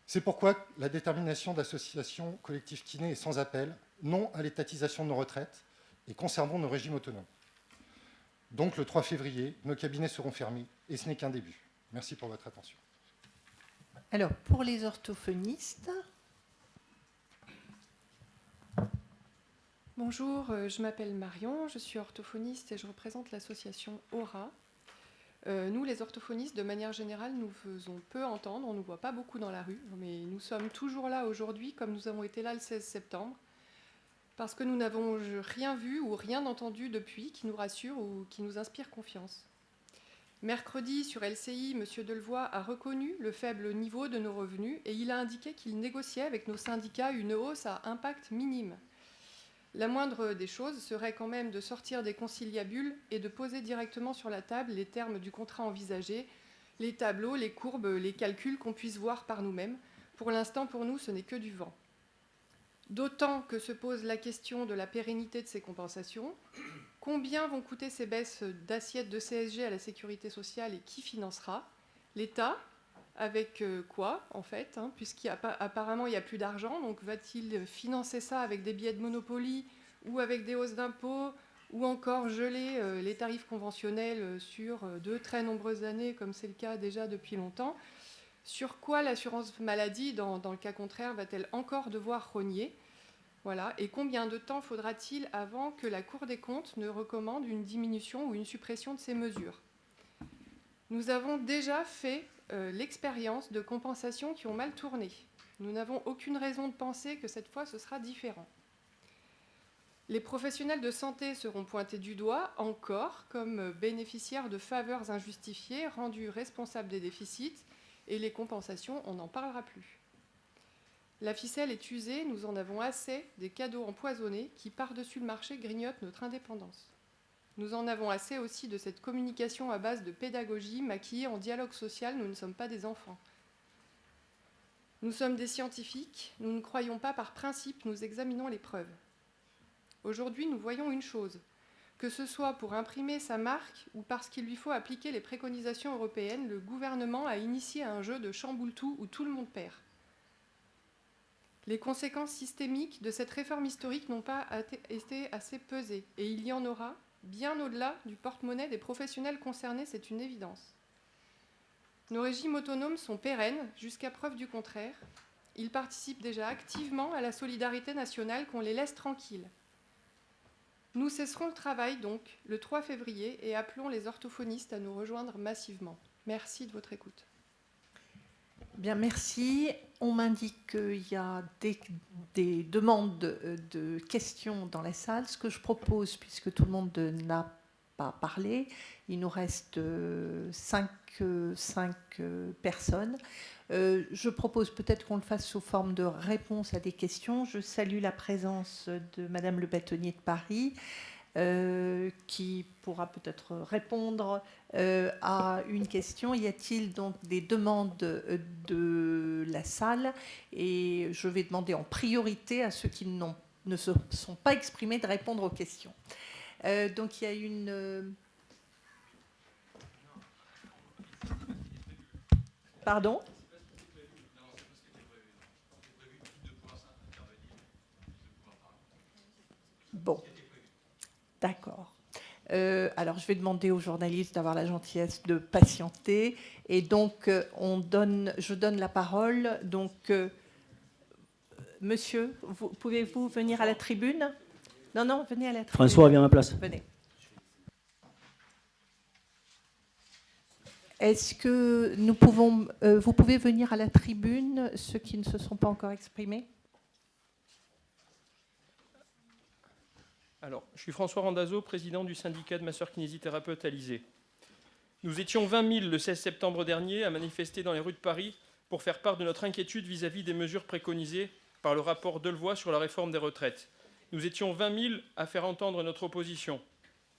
C'est pourquoi la détermination de l'association Collectif Kiné est sans appel, non à l'étatisation de nos retraites, et conservons nos régimes autonomes. Donc le 3 février, nos cabinets seront fermés, et ce n'est qu'un début. Merci pour votre attention. Alors, pour les orthophonistes. Bonjour, je m'appelle Marion, je suis orthophoniste et je représente l'association Aura. Nous, les orthophonistes, de manière générale, nous faisons peu entendre, on ne nous voit pas beaucoup dans la rue, mais nous sommes toujours là aujourd'hui, comme nous avons été là le 16 septembre, parce que nous n'avons rien vu ou rien entendu depuis qui nous rassure ou qui nous inspire confiance. Mercredi, sur LCI, M. Delevoye a reconnu le faible niveau de nos revenus et il a indiqué qu'il négociait avec nos syndicats une hausse à impact minime. La moindre des choses serait quand même de sortir des conciliabules et de poser directement sur la table les termes du contrat envisagé, les tableaux, les courbes, les calculs qu'on puisse voir par nous-mêmes. Pour l'instant, pour nous, ce n'est que du vent. D'autant que se pose la question de la pérennité de ces compensations. Combien vont coûter ces baisses d'assiettes de CSG à la sécurité sociale et qui financera? L'État? Avec quoi, en fait, puisqu'apparemment, il n'y a plus d'argent. Donc, va-t-il financer ça avec des billets de Monopoly ou avec des hausses d'impôts ou encore geler les tarifs conventionnels sur de très nombreuses années, comme c'est le cas déjà depuis longtemps? Sur quoi l'assurance maladie, dans le cas contraire, va-t-elle encore devoir rogner? Voilà. Et combien de temps faudra-t-il avant que la Cour des comptes ne recommande une diminution ou une suppression de ces mesures? Nous avons déjà fait l'expérience de compensations qui ont mal tourné. Nous n'avons aucune raison de penser que cette fois ce sera différent. Les professionnels de santé seront pointés du doigt encore comme bénéficiaires de faveurs injustifiées, rendus responsables des déficits, et les compensations, on n'en parlera plus. La ficelle est usée, nous en avons assez des cadeaux empoisonnés qui, par-dessus le marché, grignotent notre indépendance. Nous en avons assez aussi de cette communication à base de pédagogie maquillée en dialogue social, nous ne sommes pas des enfants. Nous sommes des scientifiques, nous ne croyons pas par principe, nous examinons les preuves. Aujourd'hui, nous voyons une chose, que ce soit pour imprimer sa marque ou parce qu'il lui faut appliquer les préconisations européennes, le gouvernement a initié un jeu de chamboule-tout où tout le monde perd. Les conséquences systémiques de cette réforme historique n'ont pas été assez pesées, et il y en aura bien au-delà du porte-monnaie des professionnels concernés, c'est une évidence. Nos régimes autonomes sont pérennes, jusqu'à preuve du contraire. Ils participent déjà activement à la solidarité nationale, qu'on les laisse tranquilles. Nous cesserons le travail, donc, le 3 février et appelons les orthophonistes à nous rejoindre massivement. Merci de votre écoute. Bien, merci. On m'indique qu'il y a des demandes de questions dans la salle. Ce que je propose, puisque tout le monde n'a pas parlé, il nous reste 5 personnes. Je propose peut-être qu'on le fasse sous forme de réponse à des questions. Je salue la présence de Madame le bâtonnier de Paris, qui pourra peut-être répondre à une question. Y a-t-il donc des demandes de la salle? Et je vais demander en priorité à ceux qui ne se sont pas exprimés de répondre aux questions. Donc il y a une... Pardon ? Bon, d'accord. Alors, je vais demander aux journalistes d'avoir la gentillesse de patienter. Et donc, je donne la parole. Donc, monsieur, pouvez-vous venir à la tribune? Non, venez à la tribune. François, viens à ma place. Venez. Est-ce que vous pouvez venir à la tribune, ceux qui ne se sont pas encore exprimés? Alors, je suis François Randazzo, président du syndicat de masseurs-kinésithérapeutes Alizé. Nous étions 20 000 le 16 septembre dernier à manifester dans les rues de Paris pour faire part de notre inquiétude vis-à-vis des mesures préconisées par le rapport Delevoye sur la réforme des retraites. Nous étions 20 000 à faire entendre notre opposition.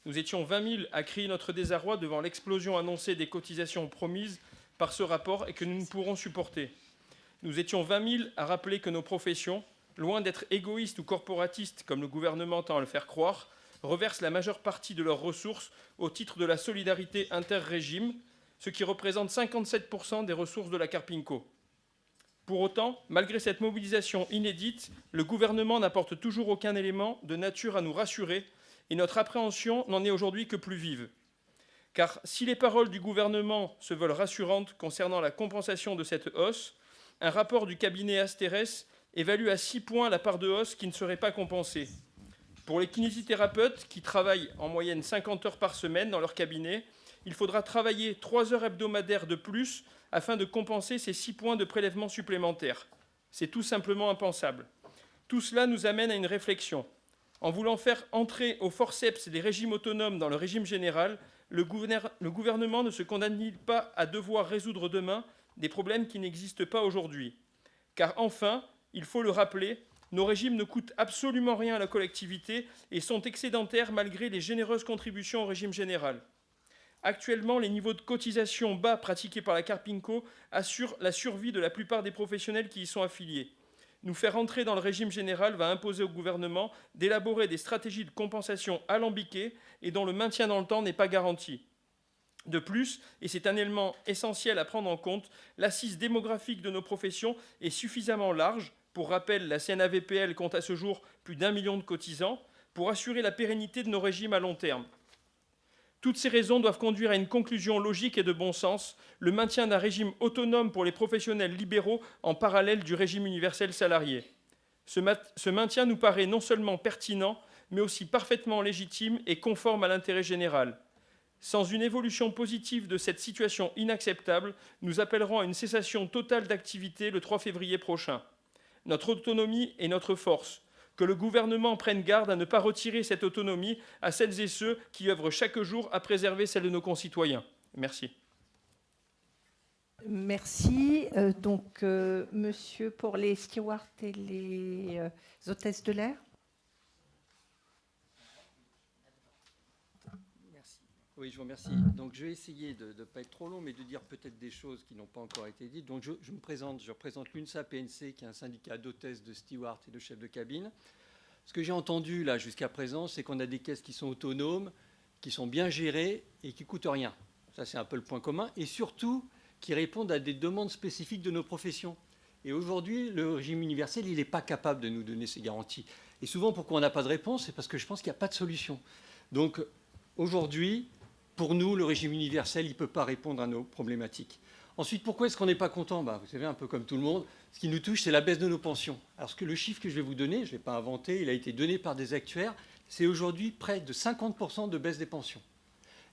Nous étions 20 000 à crier notre désarroi devant l'explosion annoncée des cotisations promises par ce rapport et que nous ne pourrons supporter. Nous étions 20 000 à rappeler que nos professions, loin d'être égoïstes ou corporatistes comme le gouvernement tend à le faire croire, reversent la majeure partie de leurs ressources au titre de la solidarité inter-régime, ce qui représente 57% des ressources de la Carpinco. Pour autant, malgré cette mobilisation inédite, le gouvernement n'apporte toujours aucun élément de nature à nous rassurer et notre appréhension n'en est aujourd'hui que plus vive. Car si les paroles du gouvernement se veulent rassurantes concernant la compensation de cette hausse, un rapport du cabinet Asterès évalue à 6 points la part de hausse qui ne serait pas compensée. Pour les kinésithérapeutes qui travaillent en moyenne 50 heures par semaine dans leur cabinet, il faudra travailler 3 heures hebdomadaires de plus afin de compenser ces 6 points de prélèvement supplémentaires. C'est tout simplement impensable. Tout cela nous amène à une réflexion. En voulant faire entrer au forceps des régimes autonomes dans le régime général, le gouvernement ne se condamne-t-il pas à devoir résoudre demain des problèmes qui n'existent pas aujourd'hui? Car enfin, il faut le rappeler, nos régimes ne coûtent absolument rien à la collectivité et sont excédentaires malgré les généreuses contributions au régime général. Actuellement, les niveaux de cotisation bas pratiqués par la Carpinco assurent la survie de la plupart des professionnels qui y sont affiliés. Nous faire entrer dans le régime général va imposer au gouvernement d'élaborer des stratégies de compensation alambiquées et dont le maintien dans le temps n'est pas garanti. De plus, et c'est un élément essentiel à prendre en compte, l'assise démographique de nos professions est suffisamment large. Pour rappel, la CNAVPL compte à ce jour plus d'1 million de cotisants pour assurer la pérennité de nos régimes à long terme. Toutes ces raisons doivent conduire à une conclusion logique et de bon sens, le maintien d'un régime autonome pour les professionnels libéraux en parallèle du régime universel salarié. Ce maintien nous paraît non seulement pertinent, mais aussi parfaitement légitime et conforme à l'intérêt général. Sans une évolution positive de cette situation inacceptable, nous appellerons à une cessation totale d'activité le 3 février prochain. Notre autonomie est notre force. Que le gouvernement prenne garde à ne pas retirer cette autonomie à celles et ceux qui œuvrent chaque jour à préserver celle de nos concitoyens. Merci. Merci. Monsieur, pour les stewards et les hôtesses de l'air. Merci. Oui, je vous remercie. Donc, je vais essayer de ne pas être trop long, mais de dire peut-être des choses qui n'ont pas encore été dites. Donc, je représente l'UNSA-PNC, qui est un syndicat d'hôtesses, de stewards et de chefs de cabine. Ce que j'ai entendu là jusqu'à présent, c'est qu'on a des caisses qui sont autonomes, qui sont bien gérées et qui ne coûtent rien. Ça, c'est un peu le point commun. Et surtout, qui répondent à des demandes spécifiques de nos professions. Et aujourd'hui, le régime universel, il n'est pas capable de nous donner ces garanties. Et souvent, pourquoi on n'a pas de réponse? C'est parce que je pense qu'il n'y a pas de solution. Donc, aujourd'hui, pour nous, le régime universel, il ne peut pas répondre à nos problématiques. Ensuite, pourquoi est-ce qu'on n'est pas content? Vous savez, un peu comme tout le monde, ce qui nous touche, c'est la baisse de nos pensions. Alors, le chiffre que je vais vous donner, je ne l'ai pas inventé, il a été donné par des actuaires, c'est aujourd'hui près de 50% de baisse des pensions.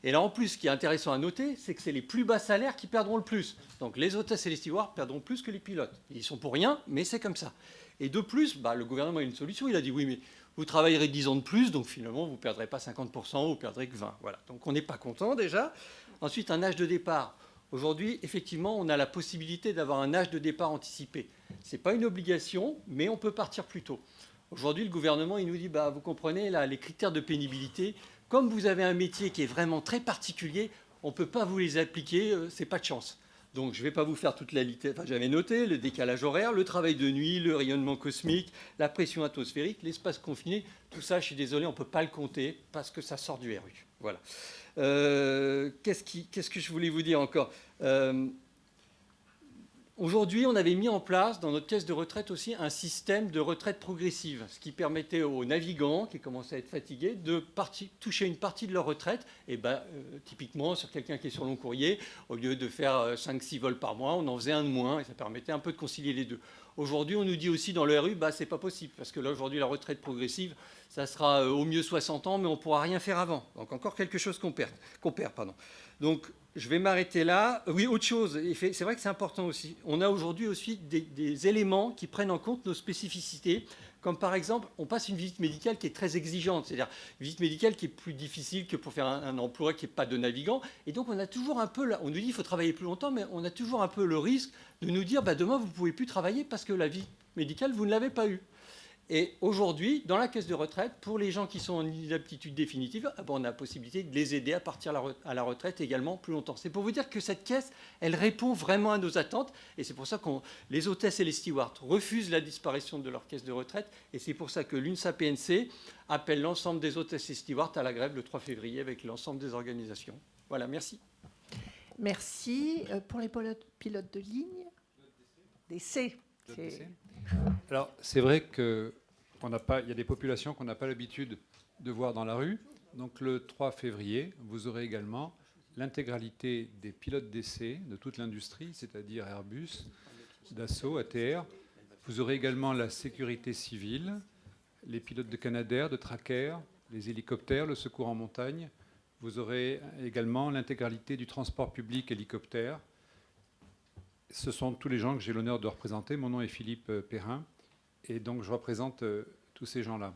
Et là, en plus, ce qui est intéressant à noter, c'est que c'est les plus bas salaires qui perdront le plus. Donc, les hôtesses et les stewards perdront plus que les pilotes. Ils sont pour rien, mais c'est comme ça. Et de plus, le gouvernement a une solution. Il a dit, oui, mais vous travaillerez 10 ans de plus, donc finalement, vous ne perdrez pas 50%, vous perdrez que 20%. Voilà. Donc, on n'est pas content déjà. Ensuite, un âge de départ. Aujourd'hui, effectivement, on a la possibilité d'avoir un âge de départ anticipé. Ce n'est pas une obligation, mais on peut partir plus tôt. Aujourd'hui, le gouvernement, il nous dit, vous comprenez, là, les critères de pénibilité, comme vous avez un métier qui est vraiment très particulier, on ne peut pas vous les appliquer, ce n'est pas de chance. Donc, je ne vais pas vous faire toute la liste. Enfin, j'avais noté le décalage horaire, le travail de nuit, le rayonnement cosmique, la pression atmosphérique, l'espace confiné. Tout ça, je suis désolé, on ne peut pas le compter parce que ça sort du RU. Voilà. Qu'est-ce que je voulais vous dire encore? Aujourd'hui, on avait mis en place dans notre caisse de retraite aussi un système de retraite progressive, ce qui permettait aux navigants qui commençaient à être fatigués de toucher une partie de leur retraite. Et typiquement, sur quelqu'un qui est sur long courrier, au lieu de faire 5-6 vols par mois, on en faisait un de moins et ça permettait un peu de concilier les deux. Aujourd'hui, on nous dit aussi dans le RU, c'est pas possible, parce que là, aujourd'hui, la retraite progressive, ça sera au mieux 60 ans, mais on ne pourra rien faire avant. Donc encore quelque chose qu'on perd. Donc, je vais m'arrêter là. Oui, autre chose, c'est vrai que c'est important aussi. On a aujourd'hui aussi des éléments qui prennent en compte nos spécificités, comme par exemple, on passe une visite médicale qui est très exigeante, c'est-à-dire une visite médicale qui est plus difficile que pour faire un emploi qui n'est pas de navigant. Et donc, on a toujours un peu, on nous dit qu'il faut travailler plus longtemps, mais on a toujours un peu le risque de nous dire, demain, vous ne pouvez plus travailler parce que la vie médicale, vous ne l'avez pas eue. Et aujourd'hui, dans la caisse de retraite, pour les gens qui sont en inaptitude définitive, on a la possibilité de les aider à partir à la retraite également plus longtemps. C'est pour vous dire que cette caisse, elle répond vraiment à nos attentes. Et c'est pour ça que les hôtesses et les stewards refusent la disparition de leur caisse de retraite. Et c'est pour ça que l'UNSA-PNC appelle l'ensemble des hôtesses et stewards à la grève le 3 février avec l'ensemble des organisations. Voilà, merci. Merci. Pour les pilotes de ligne, DC. Alors, c'est vrai qu'il y a des populations qu'on n'a pas l'habitude de voir dans la rue. Donc, le 3 février, vous aurez également l'intégralité des pilotes d'essai de toute l'industrie, c'est-à-dire Airbus, Dassault, ATR. Vous aurez également la sécurité civile, les pilotes de Canadair, de Tracker, les hélicoptères, le secours en montagne. Vous aurez également l'intégralité du transport public hélicoptère. Ce sont tous les gens que j'ai l'honneur de représenter. Mon nom est Philippe Perrin et donc je représente tous ces gens-là.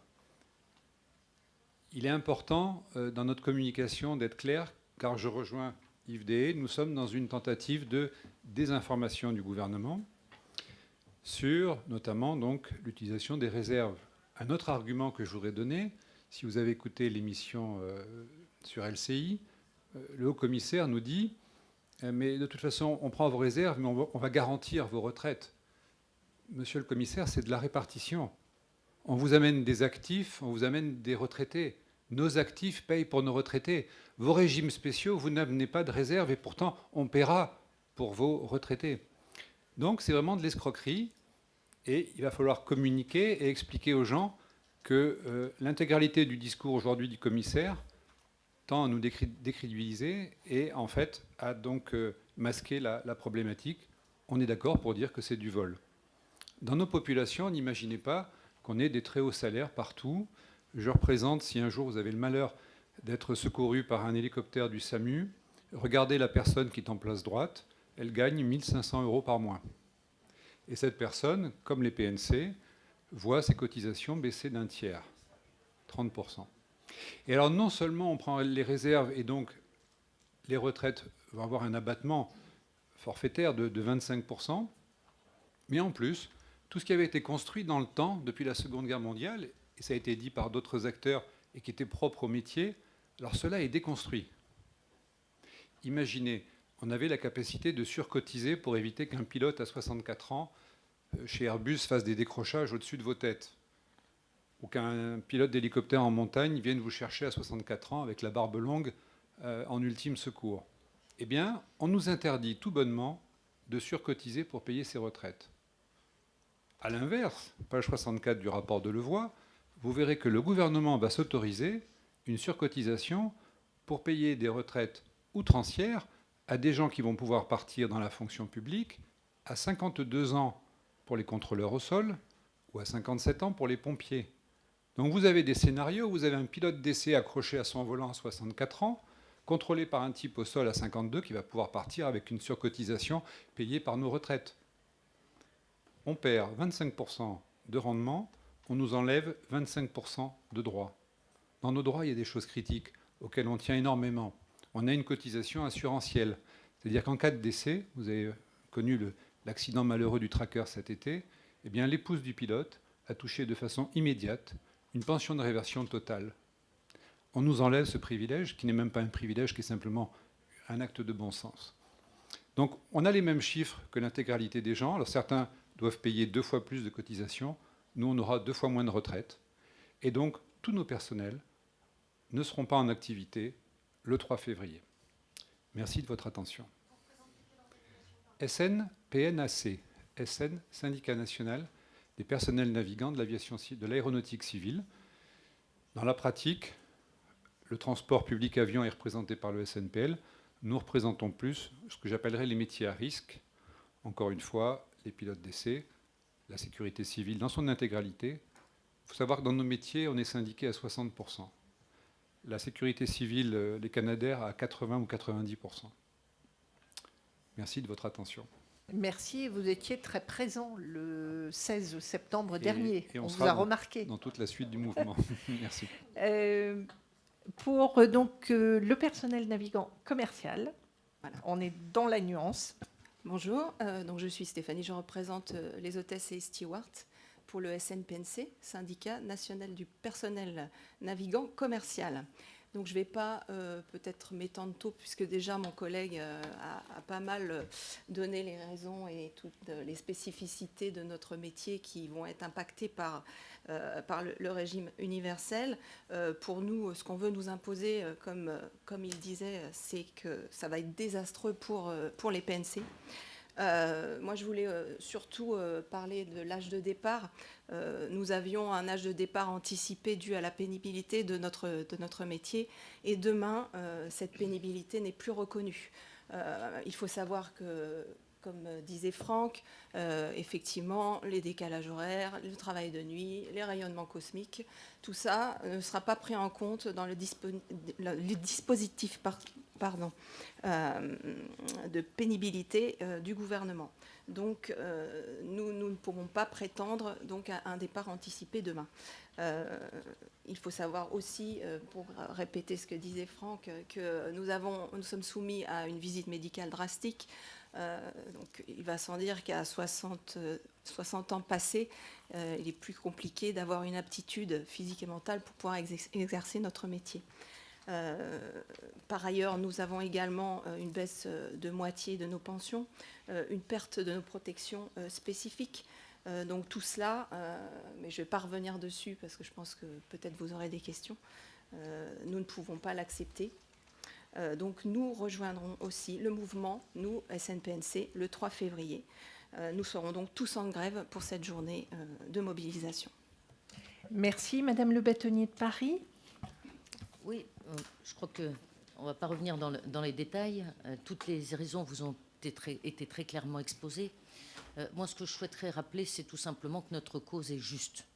Il est important dans notre communication d'être clair car je rejoins Yves Déhé, nous sommes dans une tentative de désinformation du gouvernement sur notamment donc l'utilisation des réserves. Un autre argument que je voudrais donner, si vous avez écouté l'émission sur LCI, le haut-commissaire nous dit mais de toute façon, on prend vos réserves, mais on va garantir vos retraites. Monsieur le commissaire, c'est de la répartition. On vous amène des actifs, on vous amène des retraités. Nos actifs payent pour nos retraités. Vos régimes spéciaux, vous n'amenez pas de réserve et pourtant, on paiera pour vos retraités. Donc, c'est vraiment de l'escroquerie et il va falloir communiquer et expliquer aux gens que l'intégralité du discours aujourd'hui du commissaire tend à nous décrédibiliser et en fait à donc masquer la problématique. On est d'accord pour dire que c'est du vol. Dans nos populations, n'imaginez pas qu'on ait des très hauts salaires partout. Je représente, si un jour vous avez le malheur d'être secouru par un hélicoptère du SAMU, regardez la personne qui est en place droite, elle gagne 1 500 € par mois. Et cette personne, comme les PNC, voit ses cotisations baisser d'un tiers, 30%. Et alors non seulement on prend les réserves et donc les retraites vont avoir un abattement forfaitaire de 25%, mais en plus, tout ce qui avait été construit dans le temps depuis la Seconde Guerre mondiale, et ça a été dit par d'autres acteurs et qui était propre au métier, alors cela est déconstruit. Imaginez, on avait la capacité de surcotiser pour éviter qu'un pilote à 64 ans chez Airbus fasse des décrochages au-dessus de vos têtes, ou qu'un pilote d'hélicoptère en montagne vienne vous chercher à 64 ans avec la barbe longue en ultime secours. Eh bien, on nous interdit tout bonnement de surcotiser pour payer ses retraites. A l'inverse, page 64 du rapport de Levoy, vous verrez que le gouvernement va s'autoriser une surcotisation pour payer des retraites outrancières à des gens qui vont pouvoir partir dans la fonction publique à 52 ans pour les contrôleurs au sol ou à 57 ans pour les pompiers. Donc vous avez des scénarios où vous avez un pilote d'essai accroché à son volant à 64 ans, contrôlé par un type au sol à 52 qui va pouvoir partir avec une surcotisation payée par nos retraites. On perd 25% de rendement, on nous enlève 25% de droits. Dans nos droits, il y a des choses critiques auxquelles on tient énormément. On a une cotisation assurantielle. C'est-à-dire qu'en cas de décès, vous avez connu l'accident malheureux du tracker cet été, eh bien l'épouse du pilote a touché de façon immédiate une pension de réversion totale. On nous enlève ce privilège, qui n'est même pas un privilège, qui est simplement un acte de bon sens. Donc on a les mêmes chiffres que l'intégralité des gens. Alors certains doivent payer 2 fois plus de cotisations. Nous, on aura 2 fois moins de retraite. Et donc, tous nos personnels ne seront pas en activité le 3 février. Merci de votre attention. SNPNAC, SN, Syndicat national des personnels navigants de l'aviation, de l'aéronautique civile. Dans la pratique, le transport public avion est représenté par le SNPL. Nous représentons plus ce que j'appellerais les métiers à risque. Encore une fois, les pilotes d'essai, la sécurité civile dans son intégralité. Il faut savoir que dans nos métiers, on est syndiqué à 60%. La sécurité civile, les Canadair, à 80 ou 90%. Merci de votre attention. Merci, vous étiez très présent le 16 septembre dernier. Et on vous a remarqué. Dans toute la suite du mouvement. Merci. Pour donc, le personnel navigant commercial, voilà, on est dans la nuance. Bonjour, donc je suis Stéphanie, je représente les hôtesses et stewards pour le SNPNC, Syndicat national du personnel navigant commercial. Donc je ne vais pas peut-être m'étendre tôt, puisque déjà mon collègue a pas mal donné les raisons et toutes les spécificités de notre métier qui vont être impactées par le régime universel. Pour nous, ce qu'on veut nous imposer, comme il disait, c'est que ça va être désastreux pour les PNC. Moi, je voulais surtout parler de l'âge de départ. Nous avions un âge de départ anticipé dû à la pénibilité de notre métier. Et demain, cette pénibilité n'est plus reconnue. Il faut savoir que, comme disait Franck, effectivement, les décalages horaires, le travail de nuit, les rayonnements cosmiques, tout ça ne sera pas pris en compte dans le dispositif de pénibilité du gouvernement. Donc, nous ne pourrons pas prétendre donc, à un départ anticipé demain. Il faut savoir aussi, pour répéter ce que disait Franck, que nous sommes soumis à une visite médicale drastique. Donc, il va sans dire qu'à 60 ans passés, il est plus compliqué d'avoir une aptitude physique et mentale pour pouvoir exercer notre métier. Par ailleurs, nous avons également une baisse de moitié de nos pensions, une perte de nos protections spécifiques. Donc tout cela, mais je ne vais pas revenir dessus parce que je pense que peut-être vous aurez des questions, nous ne pouvons pas l'accepter. Donc nous rejoindrons aussi le mouvement, nous, SNPNC, le 3 février. Nous serons donc tous en grève pour cette journée de mobilisation. Merci. Madame Le Bâtonnier de Paris. Oui, je crois qu'on ne va pas revenir dans les détails. Toutes les raisons vous ont été très clairement exposées. Moi, ce que je souhaiterais rappeler, c'est tout simplement que notre cause est juste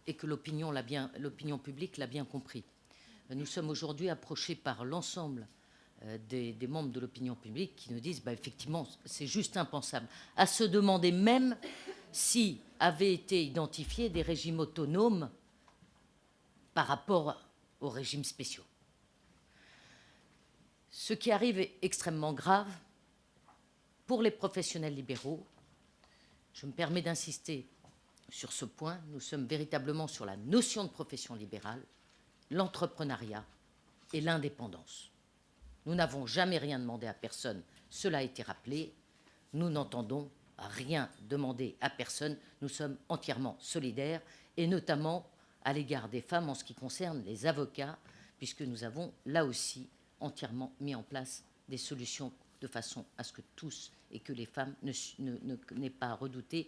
et que l'opinion publique l'a bien compris. Nous sommes aujourd'hui approchés par l'ensemble des membres de l'opinion publique qui nous disent effectivement, c'est juste impensable. À se demander même si avaient été identifiés des régimes autonomes par rapport aux régimes spéciaux. Ce qui arrive est extrêmement grave pour les professionnels libéraux. Je me permets d'insister sur ce point. Nous sommes véritablement sur la notion de profession libérale, l'entrepreneuriat et l'indépendance. Nous n'avons jamais rien demandé à personne, cela a été rappelé. Nous n'entendons rien demander à personne. Nous sommes entièrement solidaires, et notamment à l'égard des femmes en ce qui concerne les avocats, puisque nous avons là aussi entièrement mis en place des solutions de façon à ce que tous et que les femmes n'aient pas à redouter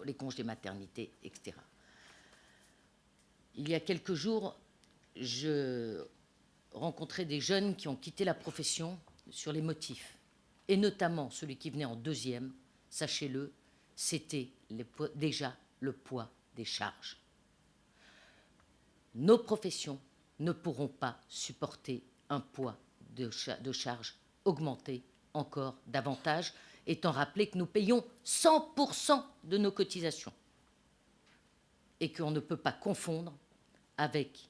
les congés maternité, etc. Il y a quelques jours, je rencontrais des jeunes qui ont quitté la profession sur les motifs, et notamment celui qui venait en deuxième, sachez-le, c'était déjà le poids des charges. Nos professions ne pourront pas supporter un poids de charges augmenté encore davantage, étant rappelé que nous payons 100% de nos cotisations et qu'on ne peut pas confondre avec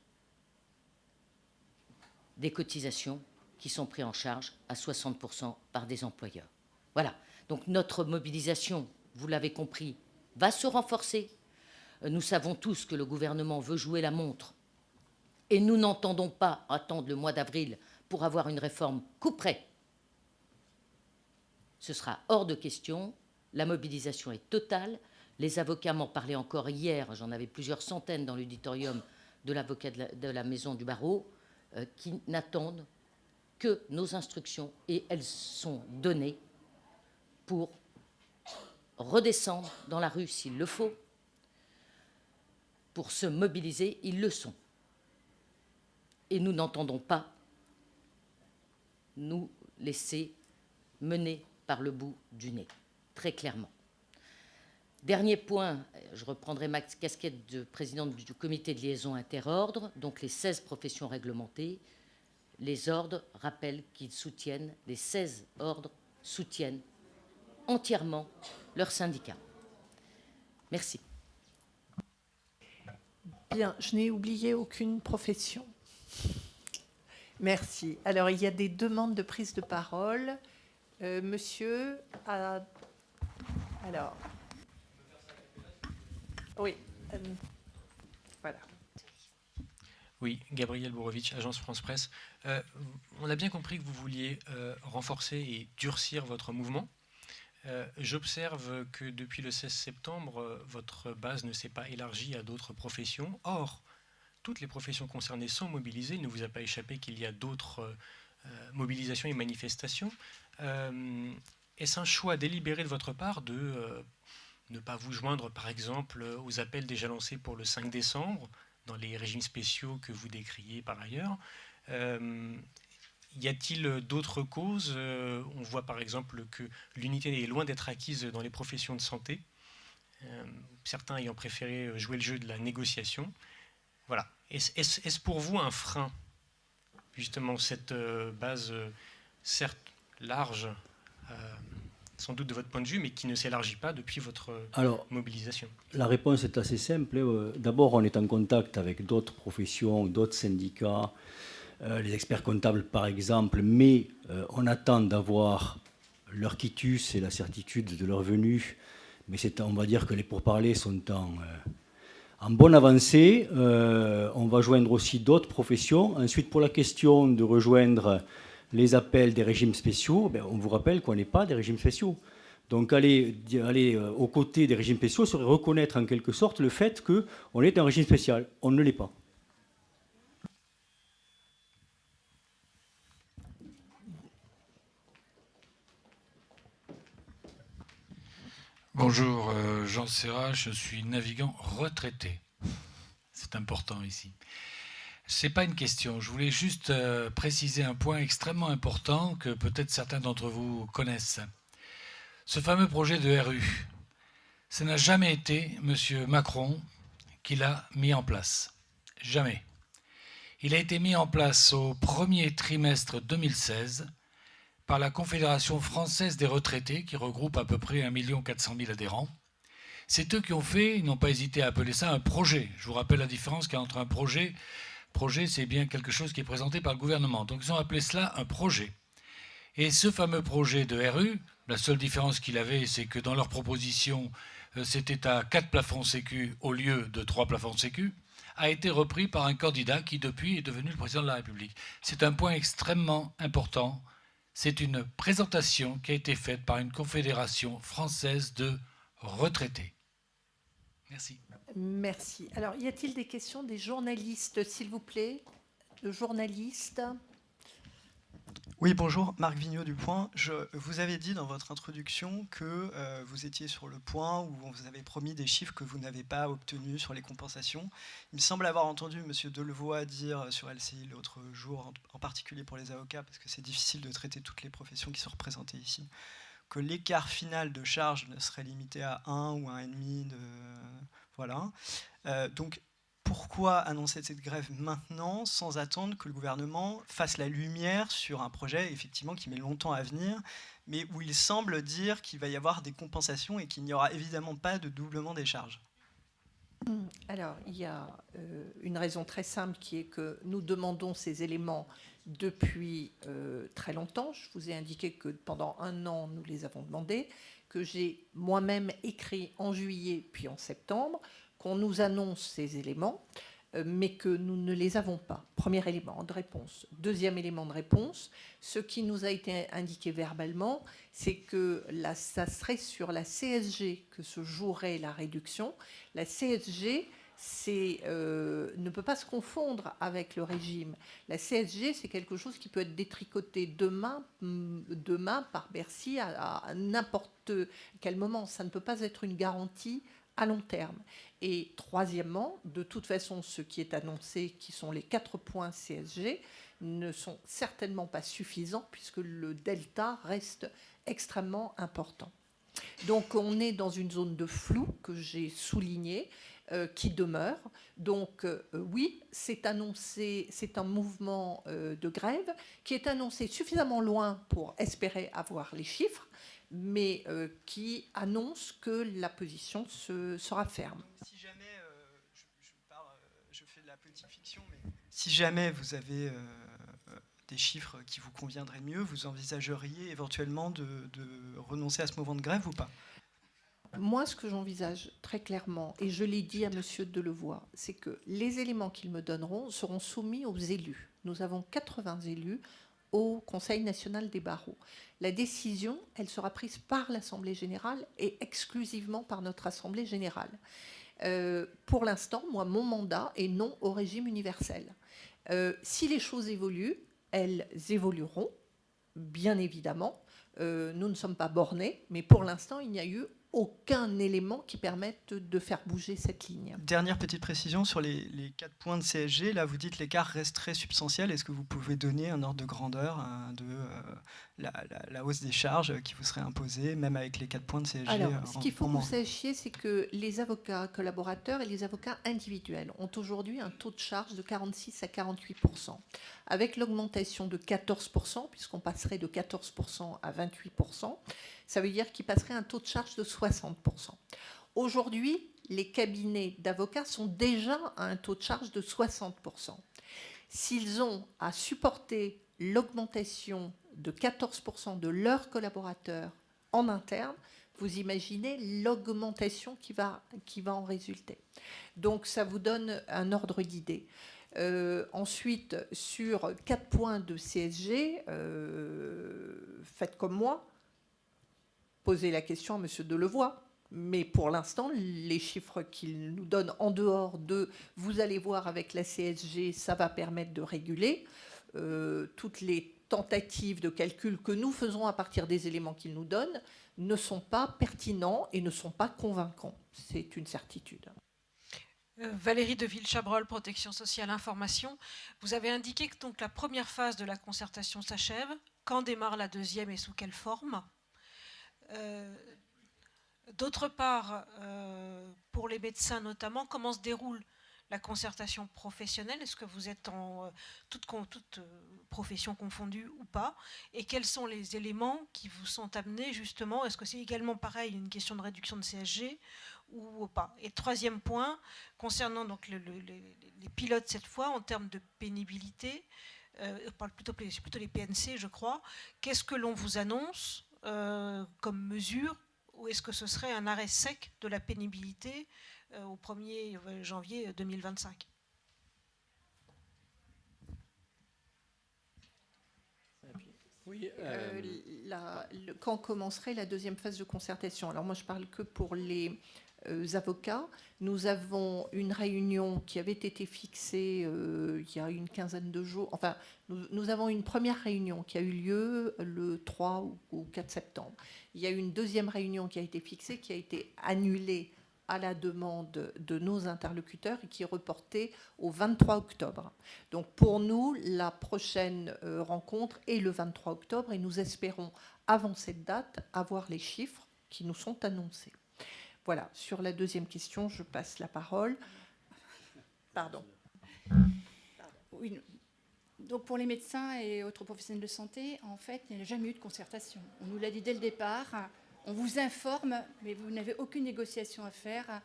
des cotisations qui sont prises en charge à 60% par des employeurs. Voilà. Donc notre mobilisation, vous l'avez compris, va se renforcer. Nous savons tous que le gouvernement veut jouer la montre et nous n'entendons pas attendre le mois d'avril pour avoir une réforme couperet. Ce sera hors de question. La mobilisation est totale. Les avocats m'en parlaient encore hier. J'en avais plusieurs centaines dans l'auditorium de l'avocat de la maison du barreau qui n'attendent que nos instructions, et elles sont données pour redescendre dans la rue s'il le faut, pour se mobiliser. Ils le sont. Et nous n'entendons pas nous laisser mener par le bout du nez, très clairement. Dernier point, je reprendrai ma casquette de présidente du comité de liaison interordre, donc les 16 professions réglementées. Les ordres rappellent qu'ils soutiennent, les 16 ordres soutiennent entièrement leurs syndicats. Merci. Bien, je n'ai oublié aucune profession. Merci. Alors, il y a des demandes de prise de parole. Monsieur, alors, oui, voilà. Oui, Gabriel Bourovitch, agence France Presse. On a bien compris que vous vouliez renforcer et durcir votre mouvement. J'observe que depuis le 16 septembre, votre base ne s'est pas élargie à d'autres professions. Or, toutes les professions concernées sont mobilisées. Il ne vous a pas échappé qu'il y a d'autres mobilisations et manifestations. Est-ce un choix délibéré de votre part de ne pas vous joindre, par exemple, aux appels déjà lancés pour le 5 décembre, dans les régimes spéciaux que vous décriez par ailleurs? Y a-t-il d'autres causes? On voit par exemple que l'unité est loin d'être acquise dans les professions de santé, certains ayant préféré jouer le jeu de la négociation. Voilà. Est-ce pour vous un frein justement cette base, certes large, sans doute de votre point de vue, mais qui ne s'élargit pas depuis votre mobilisation? La réponse est assez simple. D'abord, on est en contact avec d'autres professions, d'autres syndicats, les experts comptables par exemple, mais on attend d'avoir leur quitus et la certitude de leur venue. Mais on va dire que les pourparlers sont en bonne avancée. On va joindre aussi d'autres professions. Ensuite, pour la question de rejoindre les appels des régimes spéciaux, on vous rappelle qu'on n'est pas des régimes spéciaux. Donc aller aux côtés des régimes spéciaux serait reconnaître en quelque sorte le fait qu'on est un régime spécial. On ne l'est pas. Bonjour, Jean Serra, je suis navigant retraité. C'est important ici. Ce n'est pas une question, je voulais juste préciser un point extrêmement important que peut-être certains d'entre vous connaissent. Ce fameux projet de RU, ça n'a jamais été M. Macron qui l'a mis en place. Jamais. Il a été mis en place au premier trimestre 2016 par la Confédération française des retraités, qui regroupe à peu près 1 400 000 adhérents. C'est eux qui ont fait, ils n'ont pas hésité à appeler ça un projet. Je vous rappelle la différence qu'il y a entre un projet. Projet, c'est bien quelque chose qui est présenté par le gouvernement. Donc ils ont appelé cela un projet. Et ce fameux projet de RU, la seule différence qu'il avait, c'est que dans leur proposition, c'était à 4 plafonds sécu au lieu de 3 plafonds sécu, a été repris par un candidat qui, depuis, est devenu le président de la République. C'est un point extrêmement important. C'est une présentation qui a été faite par une confédération française de retraités. Merci. Merci. Alors, y a-t-il des questions des journalistes, s'il vous plaît? Le journaliste. Oui, bonjour, Marc Vigneault du Point. Vous avez dit dans votre introduction que vous étiez sur le point où on vous avait promis des chiffres que vous n'avez pas obtenus sur les compensations. Il me semble avoir entendu M. Delevoye dire sur LCI l'autre jour, en particulier pour les avocats, parce que c'est difficile de traiter toutes les professions qui sont représentées ici, que l'écart final de charge ne serait limité à 1 ou 1,5 de... Voilà. Donc, pourquoi annoncer cette grève maintenant sans attendre que le gouvernement fasse la lumière sur un projet effectivement qui met longtemps à venir, mais où il semble dire qu'il va y avoir des compensations et qu'il n'y aura évidemment pas de doublement des charges? Alors, il y a une raison très simple qui est que nous demandons ces éléments depuis très longtemps. Je vous ai indiqué que pendant 1 an, nous les avons demandés, que j'ai moi-même écrit en juillet puis en septembre, qu'on nous annonce ces éléments, mais que nous ne les avons pas. Premier élément de réponse. Deuxième élément de réponse, ce qui nous a été indiqué verbalement, c'est que ça serait sur la CSG que se jouerait la réduction. La CSG ne peut pas se confondre avec le régime. La CSG, c'est quelque chose qui peut être détricoté demain par Bercy à n'importe quel moment. Ça ne peut pas être une garantie à long terme. Et troisièmement, de toute façon, ce qui est annoncé, qui sont les 4 points CSG, ne sont certainement pas suffisants puisque le delta reste extrêmement important. Donc on est dans une zone de flou que j'ai soulignée, qui demeure. Donc oui, c'est annoncé, c'est un mouvement de grève qui est annoncé suffisamment loin pour espérer avoir les chiffres, mais qui annonce que la position sera ferme. Si jamais, je fais de la politique fiction, mais si jamais vous avez des chiffres qui vous conviendraient mieux, vous envisageriez éventuellement de renoncer à ce mouvement de grève ou pas? Moi, ce que j'envisage très clairement, et je l'ai dit à M. Delevoye, c'est que les éléments qu'ils me donneront seront soumis aux élus. Nous avons 80 élus au Conseil national des barreaux. La décision, elle sera prise par l'Assemblée générale et exclusivement par notre Assemblée générale. Pour l'instant, moi, mon mandat est non au régime universel. Si les choses évoluent, elles évolueront, bien évidemment. Nous ne sommes pas bornés, mais pour l'instant, il n'y a eu aucun élément qui permette de faire bouger cette ligne. Dernière petite précision sur les 4 points de CSG. Là, vous dites l'écart reste très substantiel. Est-ce que vous pouvez donner un ordre de grandeur de la hausse des charges qui vous serait imposée, même avec les 4 points de CSG? Alors, ce qu'il faut que vous sachiez, c'est que les avocats collaborateurs et les avocats individuels ont aujourd'hui un taux de charge de 46 à 48%. Avec l'augmentation de 14%, puisqu'on passerait de 14% à 28%, ça veut dire qu'ils passeraient un taux de charge de 60%. Aujourd'hui, les cabinets d'avocats sont déjà à un taux de charge de 60%. S'ils ont à supporter l'augmentation de 14% de leurs collaborateurs en interne, vous imaginez l'augmentation qui va en résulter. Donc ça vous donne un ordre d'idée. Ensuite, sur 4 points de CSG, faites comme moi, posez la question à M. Delevoye. Mais pour l'instant, les chiffres qu'il nous donne en dehors de « vous allez voir avec la CSG, ça va permettre de réguler », toutes les tentatives de calcul que nous faisons à partir des éléments qu'il nous donne ne sont pas pertinents et ne sont pas convaincants. C'est une certitude. Valérie Deville-Chabrol, Protection sociale, information. Vous avez indiqué que donc, la première phase de la concertation s'achève. Quand démarre la deuxième et sous quelle forme? D'autre part, pour les médecins notamment, comment se déroule la concertation professionnelle? Est-ce que vous êtes en toute profession confondue ou pas? Et quels sont les éléments qui vous sont amenés justement? Est-ce que c'est également pareil, une question de réduction de CSG ou pas? Et troisième point, concernant donc les pilotes cette fois, en termes de pénibilité, on parle plutôt les PNC je crois, qu'est-ce que l'on vous annonce comme mesure, ou est-ce que ce serait un arrêt sec de la pénibilité au 1er janvier 2025? Oui, quand commencerait la deuxième phase de concertation? Alors moi, je parle que pour les avocats. Nous avons une réunion qui avait été fixée il y a une quinzaine de jours. Enfin, nous avons une première réunion qui a eu lieu le 3 ou 4 septembre. Il y a eu une deuxième réunion qui a été fixée, qui a été annulée à la demande de nos interlocuteurs et qui est reportée au 23 octobre. Donc pour nous, la prochaine rencontre est le 23 octobre et nous espérons, avant cette date, avoir les chiffres qui nous sont annoncés. Voilà, sur la deuxième question, je passe la parole. Pardon. Oui. Donc pour les médecins et autres professionnels de santé, en fait, il n'y a jamais eu de concertation. On nous l'a dit dès le départ, on vous informe, mais vous n'avez aucune négociation à faire,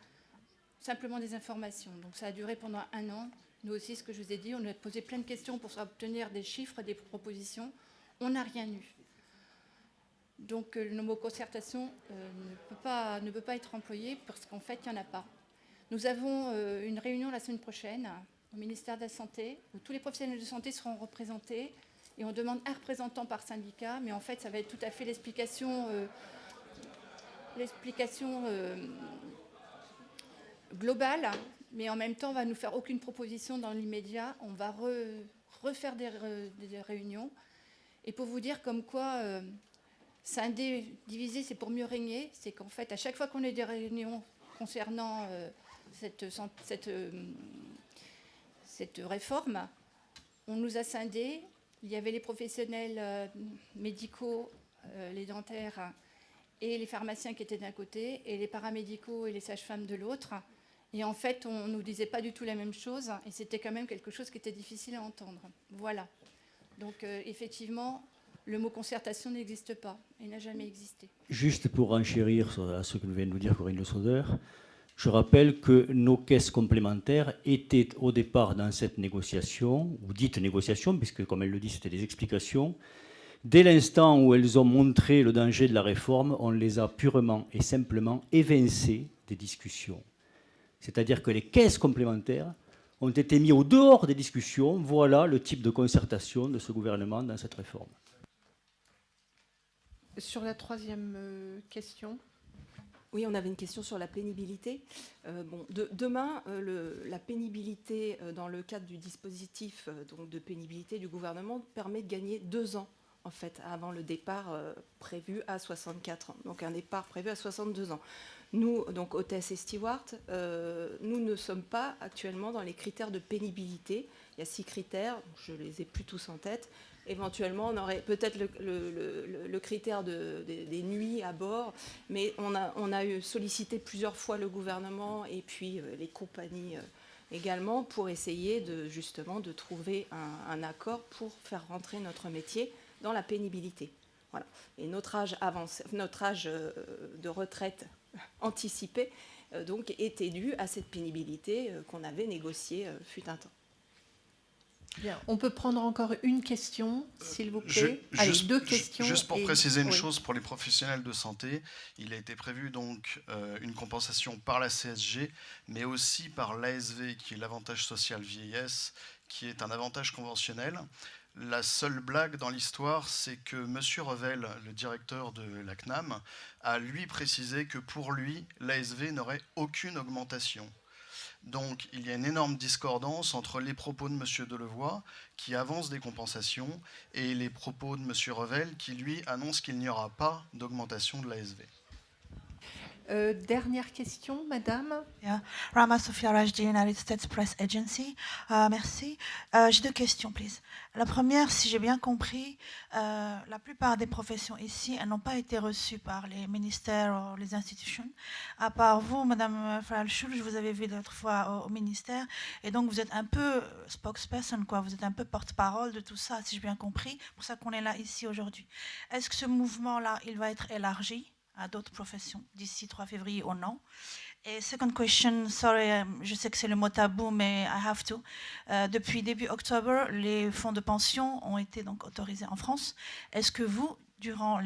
simplement des informations. Donc ça a duré pendant 1 an. Nous aussi, ce que je vous ai dit, on a posé plein de questions pour obtenir des chiffres, des propositions. On n'a rien eu. Donc le mot concertation ne peut pas être employé parce qu'en fait, il n'y en a pas. Nous avons une réunion la semaine prochaine au ministère de la Santé où tous les professionnels de santé seront représentés et on demande un représentant par syndicat, mais en fait, ça va être tout à fait l'explication globale, mais en même temps, on ne va nous faire aucune proposition dans l'immédiat. On va refaire des réunions. Et pour vous dire comme quoi... scinder, diviser, c'est pour mieux régner. C'est qu'en fait, à chaque fois qu'on a des réunions concernant cette réforme, on nous a scindés. Il y avait les professionnels médicaux, les dentaires et les pharmaciens qui étaient d'un côté, et les paramédicaux et les sages-femmes de l'autre. Et en fait, on ne nous disait pas du tout la même chose, et c'était quand même quelque chose qui était difficile à entendre. Voilà. Donc, effectivement... le mot concertation n'existe pas et n'a jamais existé. Juste pour renchérir à ce que vient de nous dire Corinne Le Sauder, je rappelle que nos caisses complémentaires étaient au départ dans cette négociation, ou dite négociation, puisque comme elle le dit, c'était des explications. Dès l'instant où elles ont montré le danger de la réforme, on les a purement et simplement évincées des discussions. C'est-à-dire que les caisses complémentaires ont été mises au dehors des discussions. Voilà le type de concertation de ce gouvernement dans cette réforme. Sur la troisième question. Oui, on avait une question sur la pénibilité. Demain, la pénibilité dans le cadre du dispositif donc de pénibilité du gouvernement permet de gagner 2 ans en fait, avant le départ prévu à 64 ans. Donc un départ prévu à 62 ans. Nous, donc hôtesse et steward, nous ne sommes pas actuellement dans les critères de pénibilité. Il y a 6 critères, je ne les ai plus tous en tête. Éventuellement, on aurait peut-être le critère des nuits à bord, mais on a sollicité plusieurs fois le gouvernement et puis les compagnies également pour essayer justement de trouver un accord pour faire rentrer notre métier dans la pénibilité. Voilà. Et notre âge de retraite anticipé donc était dû à cette pénibilité qu'on avait négociée fut un temps. Bien, on peut prendre encore une question, s'il vous plaît. Allez, 2 questions. Juste pour préciser une chose pour les professionnels de santé, il a été prévu donc une compensation par la CSG, mais aussi par l'ASV, qui est l'avantage social vieillesse, qui est un avantage conventionnel. La seule blague dans l'histoire, c'est que M. Revel, le directeur de la CNAM, a lui précisé que pour lui, l'ASV n'aurait aucune augmentation. Donc il y a une énorme discordance entre les propos de M. Delevoye, qui avance des compensations, et les propos de M. Revel, qui lui annonce qu'il n'y aura pas d'augmentation de l'ASV. Dernière question, madame. Yeah. Rama Sofia Rajdi, United States Press Agency. Merci. J'ai 2 questions, please. La première, si j'ai bien compris, la plupart des professions ici, elles n'ont pas été reçues par les ministères ou les institutions. À part vous, madame Fralschul, je vous avais vu l'autre fois au ministère, et donc vous êtes un peu spokesperson, quoi. Vous êtes un peu porte-parole de tout ça, si j'ai bien compris. C'est pour ça qu'on est là ici aujourd'hui. Est-ce que ce mouvement-là, il va être élargi à d'autres professions d'ici 3 février ou non? Et second question, sorry, je sais que c'est le mot tabou, mais I have to. Depuis début octobre, les fonds de pension ont été donc autorisés en France. Est-ce que vous, durant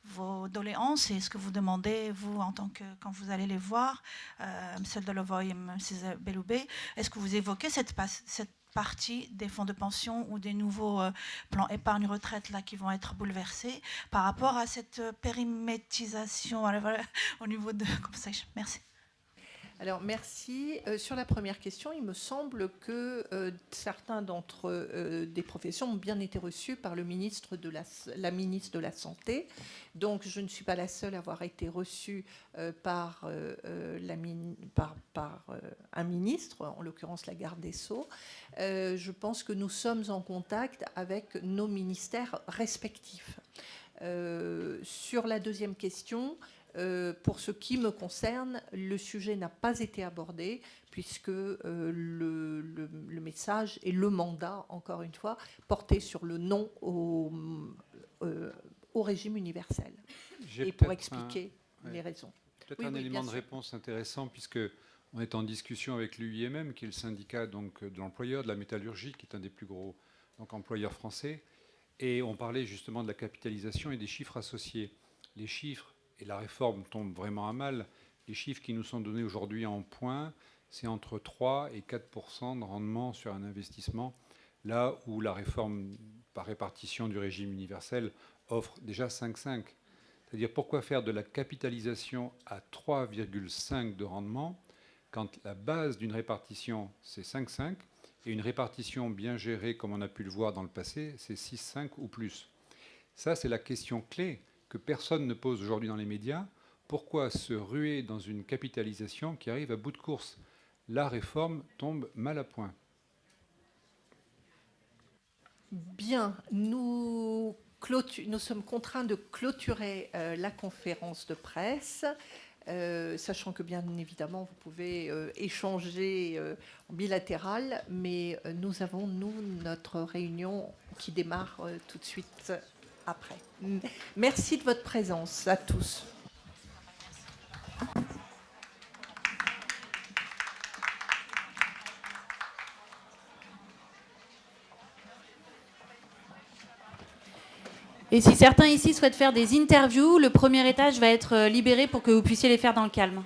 vos doléances, et est-ce que vous demandez, vous, en tant que, quand vous allez les voir, M. Delevoye et M. Belloubet, est-ce que vous évoquez cette partie des fonds de pension ou des nouveaux plans épargne-retraite là qui vont être bouleversés par rapport à cette périmétisation au niveau de compensation? Merci. Alors, merci. Sur la première question, il me semble que certains d'entre des professions ont bien été reçus par la ministre de la Santé. Donc, je ne suis pas la seule à avoir été reçue par un ministre, en l'occurrence la garde des Sceaux. Je pense que nous sommes en contact avec nos ministères respectifs. Sur la deuxième question, pour ce qui me concerne, le sujet n'a pas été abordé puisque le message et le mandat, encore une fois, portaient sur le non au régime universel. Et pour expliquer les raisons. Peut-être un élément de réponse intéressant puisque on est en discussion avec l'UIMM, qui est le syndicat donc, de l'employeur de la métallurgie, qui est un des plus gros employeurs français. Et on parlait justement de la capitalisation et des chiffres associés. Les chiffres, et la réforme tombe vraiment à mal, les chiffres qui nous sont donnés aujourd'hui en points, c'est entre 3 et 4% de rendement sur un investissement, là où la réforme par répartition du régime universel offre déjà 5,5. C'est-à-dire pourquoi faire de la capitalisation à 3,5 de rendement quand la base d'une répartition, c'est 5,5, et une répartition bien gérée, comme on a pu le voir dans le passé, c'est 6,5 ou plus. Ça, c'est la question clé que personne ne pose aujourd'hui dans les médias. Pourquoi se ruer dans une capitalisation qui arrive à bout de course? La réforme tombe mal à point. Bien, nous sommes contraints de clôturer la conférence de presse. Sachant que bien évidemment vous pouvez échanger en bilatéral, mais nous avons notre réunion qui démarre tout de suite après. Merci de votre présence à tous. Et si certains ici souhaitent faire des interviews, le premier étage va être libéré pour que vous puissiez les faire dans le calme.